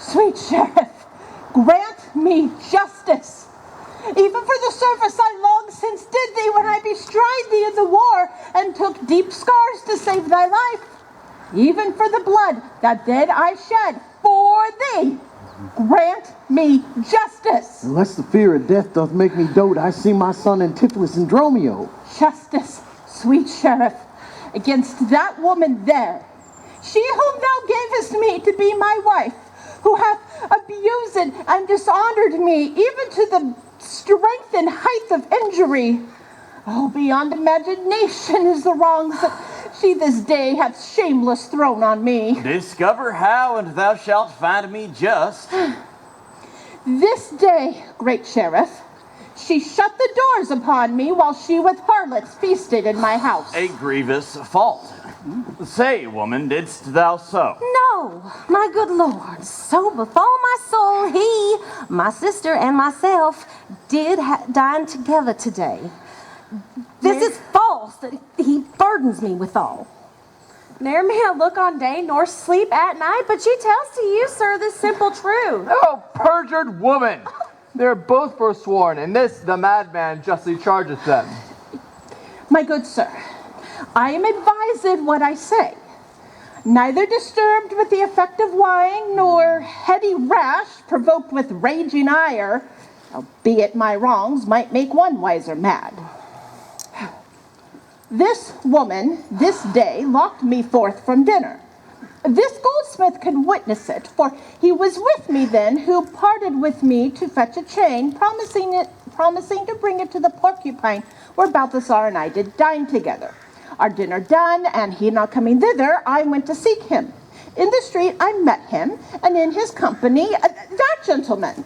Sweet sheriff, grant me justice. Even for the service I long since did thee when I bestride thee in the war, and took deep scars to save thy life. Even for the blood that then I shed for thee, grant me justice. Unless the fear of death doth make me dote, I see my son Antipholus and Dromio. Justice, sweet sheriff, against that woman there, she whom thou gavest me to be my wife, who hath abused and dishonored me, even to the strength and height of injury. Oh, beyond imagination is the wrongs that she this day hath shameless thrown on me. Discover how, and thou shalt find me just. This day, great sheriff, she shut the doors upon me while she with harlots feasted in my house. A grievous fault. Say, woman, didst thou so? No, my good lord, so befall my soul, he, my sister, and myself did dine together today. This is false, that he burdens me withal. Ne'er may I look on day, nor sleep at night, but she tells to you, sir, this simple truth. Oh, perjured woman! They're both forsworn, and this the madman justly chargeth them. My good sir, I am advised what I say. Neither disturbed with the effect of wine, nor heady rash provoked with raging ire, albeit my wrongs might make one wiser mad. This woman, this day, locked me forth from dinner. This goldsmith could witness it, for he was with me then, who parted with me to fetch a chain, promising to bring it to the Porcupine, where Balthasar and I did dine together. Our dinner done, and he not coming thither, I went to seek him. In the street I met him, and in his company, that gentleman.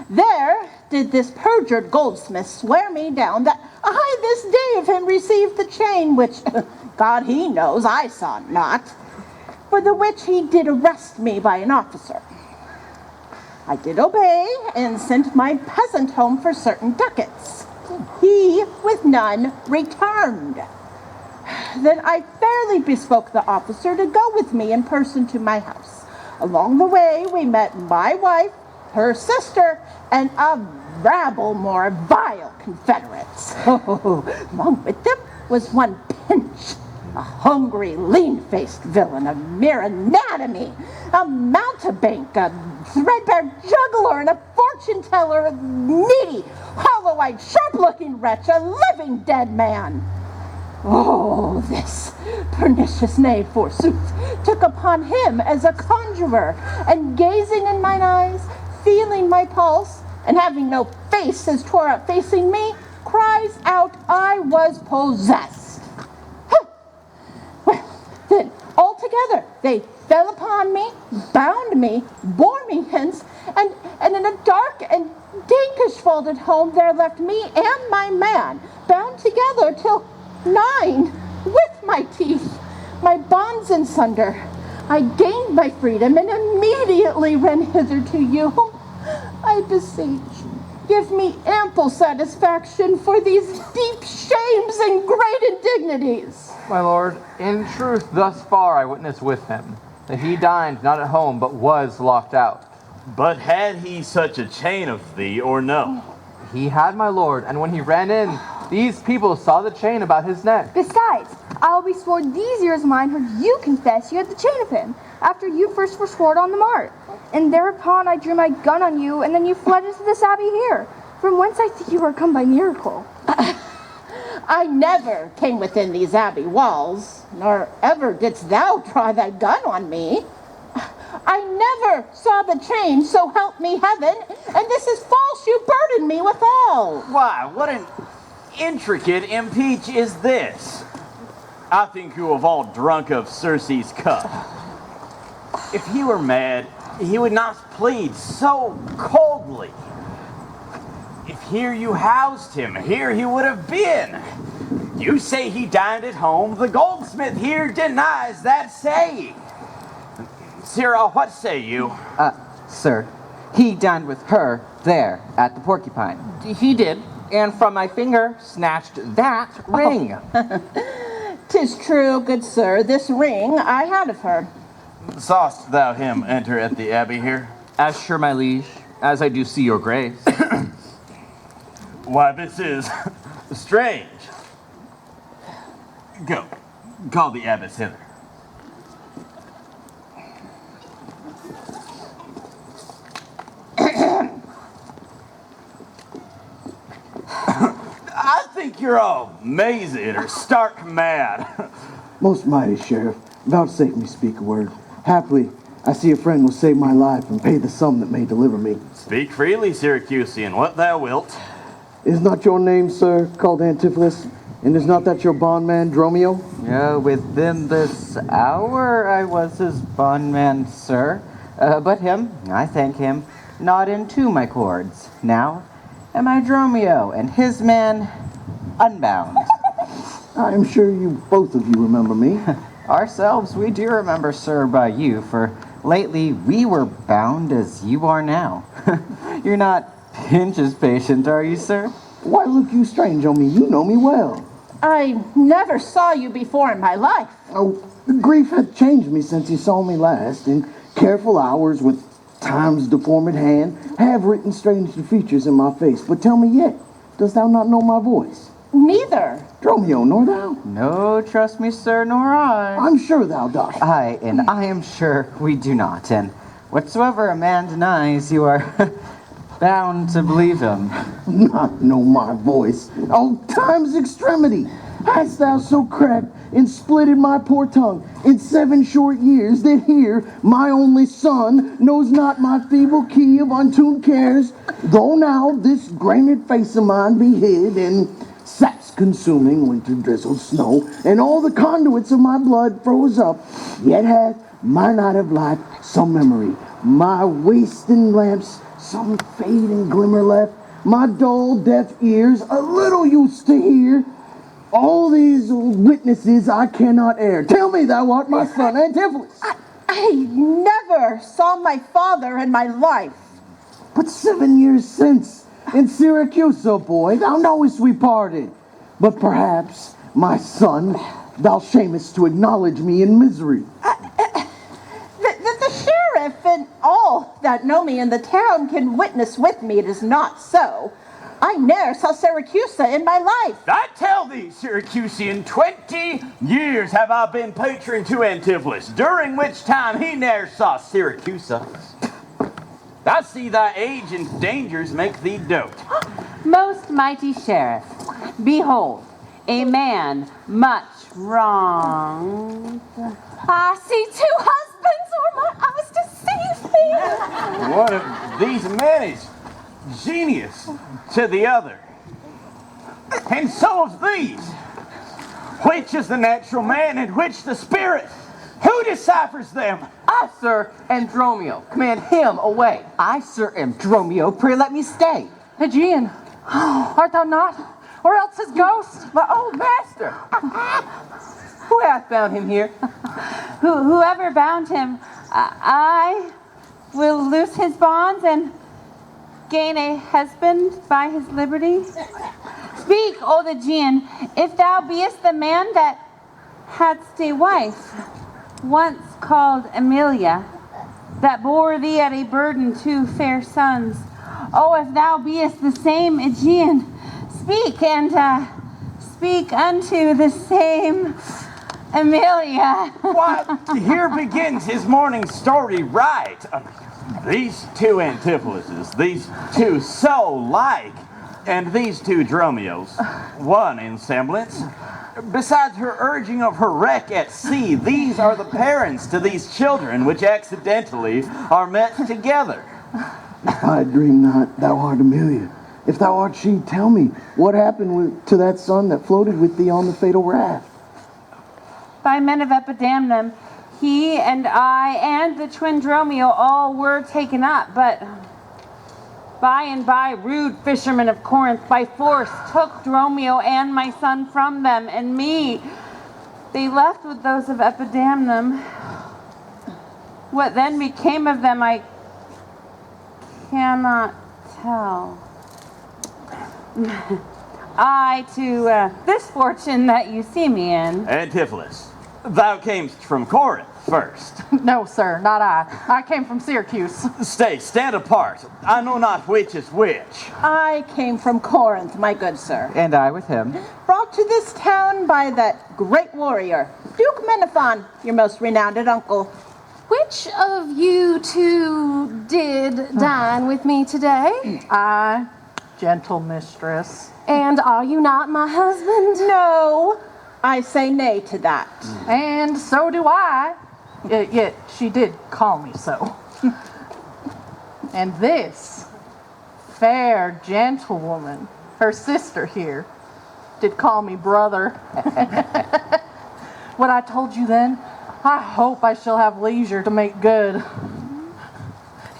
There did this perjured goldsmith swear me down that I this day of him received the chain, which, God he knows, I saw not, for the which he did arrest me by an officer. I did obey, and sent my peasant home for certain ducats. He with none returned. Then I fairly bespoke the officer to go with me in person to my house. Along the way we met my wife, her sister, and a rabble more vile confederates. Along with them was one Pinch, a hungry, lean-faced villain of mere anatomy, a mountebank, a threadbare juggler, and a fortune-teller, a needy, hollow-eyed, sharp-looking wretch, a living dead man. Oh, this pernicious knave, forsooth, took upon him as a conjurer, and gazing in mine eyes, feeling my pulse, and having no face as tore up facing me, cries out I was possessed. Huh. Well, then, altogether, they fell upon me, bound me, bore me hence, and in a dark and dankish folded home there left me and my man, bound together till 9, with my teeth, my bonds in sunder. I gained my freedom and immediately ran hither to you. I beseech, give me ample satisfaction for these deep shames and great indignities. My lord, in truth, thus far I witnessed with him that he dined not at home, but was locked out. But had he such a chain of thee, or no? He had, my lord, and when he ran in, these people saw the chain about his neck. Besides, I will be sworn these ears of mine heard you confess you had the chain of him, after you first were sworn on the mart. And thereupon I drew my gun on you, and then you fled into this abbey here, from whence I think you were come by miracle. I never came within these abbey walls, nor ever didst thou draw thy gun on me. I never saw the chain, so help me heaven, and this is false you burden me withal. Why, what an intricate impeach is this? I think you have all drunk of Circe's cup. If he were mad, he would not plead so coldly. If here you housed him, here he would have been. You say he dined at home. The goldsmith here denies that saying. Cyril, what say you? Sir, he dined with her there at the Porcupine. He did, and from my finger snatched that ring. 'Tis true, good sir, this ring I had of her. Saw'st thou him enter at the abbey here? As sure, my liege, as I do see your grace. Why, this is strange. Go, call the abbess hither. I think you're all mazed or stark mad. Most mighty sheriff, vouchsafe me speak a word. Happily, I see a friend will save my life and pay the sum that may deliver me. Speak freely, Syracusian, what thou wilt. Is not your name, sir, called Antipholus? And is not that your bondman, Dromio? Within this hour I was his bondman, sir. But him, I thank him, not into my cords. Now am I Dromio, and his man unbound. I am sure you, both of you, remember me. Ourselves we do remember, sir, by you, for lately we were bound as you are now. You're not Pinch's patient, are you, sir? Why look you strange on me? You know me well. I never saw you before in my life. Oh, grief hath changed me since you saw me last, and careful hours with time's deformed hand have written strange features in my face. But tell me yet, dost thou not know my voice? Neither. Dromio, nor thou? No, trust me, sir, nor I. I'm sure thou dost. I am sure we do not, and whatsoever a man denies, you are bound to believe him. Not know my voice. Oh, time's extremity! Hast thou so cracked and splitted my poor tongue in 7 short years that here my only son knows not my feeble key of untuned cares, though now this grained face of mine be hid in saps consuming winter drizzled snow, and all the conduits of my blood froze up, yet hath my night of life some memory, my wasting lamps some fading glimmer left, my dull deaf ears a little used to hear. All these witnesses I cannot err. Tell me thou art my son Antipholus. I never saw my father in my life. But 7 years since, in Syracuse, oh boy, thou knowest we parted. But perhaps, my son, thou shamest to acknowledge me in misery. The sheriff and all that know me in the town can witness with me it is not so. I ne'er saw Syracusa in my life. I tell thee, Syracusian, 20 years have I been patron to Antipholus, during which time he ne'er saw Syracusa. I see thy age and dangers make thee dote. Most mighty sheriff, behold, a man much wronged. I see two husbands, or my eyes deceive me. One of these men is genius to the other. And so of these. Which is the natural man and which the spirit? Who deciphers them? I, sir, am Dromio. Command him away. I, sir, am Dromio. Pray let me stay. Aegean, art thou not? Or else his ghost? My old master. Who hath bound him here? Whoever bound him, I will loose his bonds and gain a husband by his liberty. Speak, old Aegean, if thou beest the man that hadst a wife, once called Emilia, that bore thee at a burden 2 fair sons. Oh, if thou beest the same Aegean, speak and speak unto the same Emilia. What? Here begins his morning story right. These two Antipholus, these two so like, and these two Dromios, one in semblance. Besides her urging of her wreck at sea, these are the parents to these children which accidentally are met together. I dream not thou art Amelia. If thou art she, tell me, what happened to that son that floated with thee on the fatal raft? By men of Epidamnum, he and I and the twin Dromio all were taken up, but by and by rude fishermen of Corinth by force took Dromio and my son from them, and me they left with those of Epidamnum. What then became of them I cannot tell. I to this fortune that you see me in. Antipholus, thou camest from Corinth first. No, sir, not I. I came from Syracuse. Stay, stand apart. I know not which is which. I came from Corinth, my good sir. And I with him. Brought to this town by that great warrior, Duke Menaphon, your most renowned uncle. Which of you two did dine with me today? I, gentle mistress. And are you not my husband? No, I say nay to that. And so do I. Yet she did call me so. And this fair gentlewoman, her sister here, did call me brother. What I told you then, I hope I shall have leisure to make good.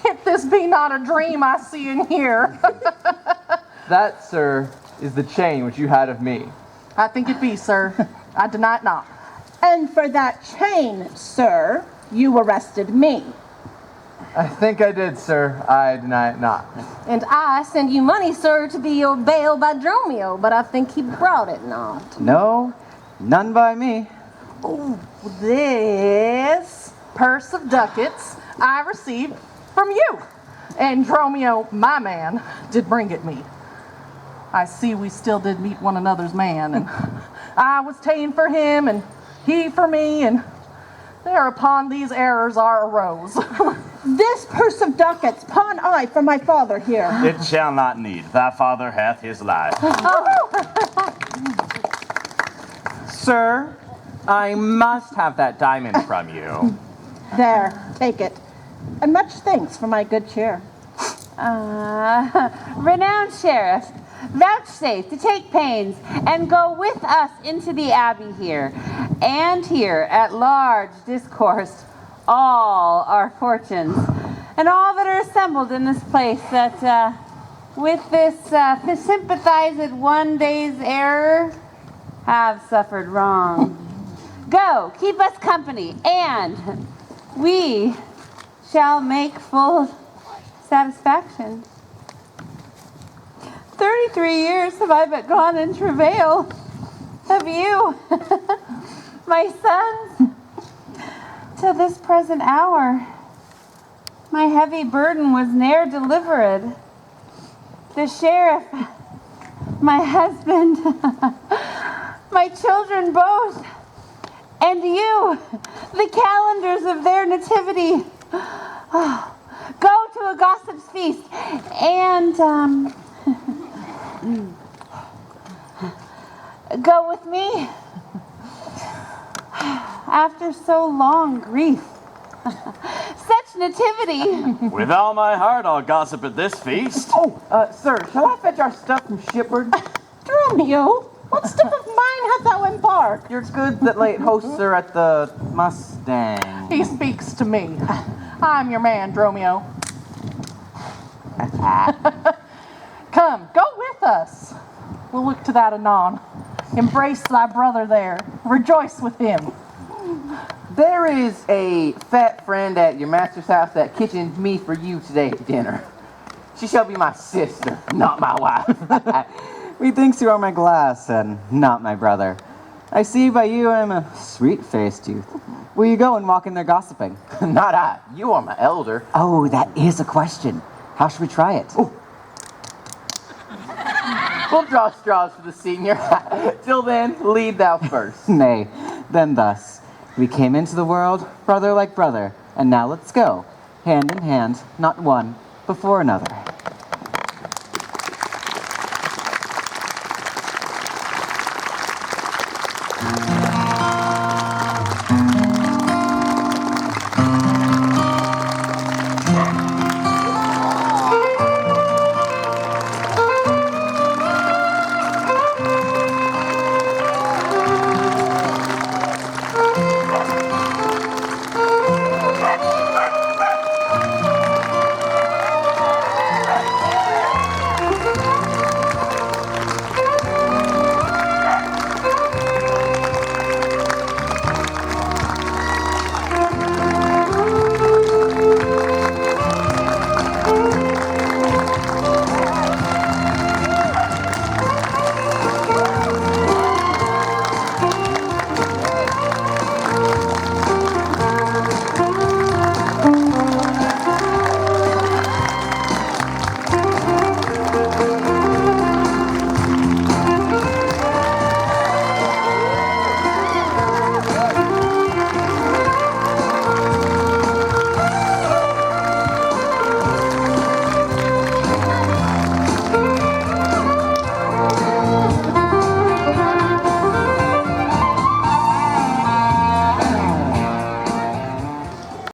If this be not a dream I see and hear. That, sir, is the chain which you had of me. I think it be, sir. I deny it not. And for that chain, sir, you arrested me. I think I did, sir. I deny it not. And I send you money, sir, to be your bail by Dromio, but I think he brought it not. No, none by me. Oh, this purse of ducats I received from you. And Dromio, my man, did bring it me. I see we still did meet one another's man, and I was ta'en for him, and he for me, and thereupon these errors are arose. This purse of ducats pawn I for my father here. It shall not need. Thy father hath his life. Sir, I must have that diamond from you. There, take it. And much thanks for my good cheer. Renowned sheriff, vouchsafe to take pains and go with us into the abbey here, and here at large discourse all our fortunes, and all that are assembled in this place, that with this sympathized one day's error have suffered wrong. Go, keep us company, and we shall make full satisfaction. 33 years have I but gone in travail of you, my sons, till this present hour. My heavy burden was ne'er delivered. The sheriff, my husband, my children both, and you, the calendars of their nativity. Oh, go to a gossip's feast, and go with me? After so long grief. Such nativity. With all my heart, I'll gossip at this feast. Oh, sir, shall I fetch our stuff from shipward? Dromio, what stuff of mine hast thou embarked? Your goods that late hosts are at the Mustang. He speaks to me. I'm your man, Dromio. Come, go with us. We'll look to that anon. Embrace thy brother there. Rejoice with him. There is a fat friend at your master's house that kitchened me for you today at dinner. She shall be my sister, not my wife. Methinks you are my glass and not my brother. I see by you I am a sweet-faced youth. Will you go and walk in there gossiping? Not I. You are my elder. Oh, that is a question. How should we try it? Ooh. We'll draw straws for the senior. Till then, lead thou first. Nay, then thus. We came into the world, brother like brother, and now let's go, hand in hand, not one before another.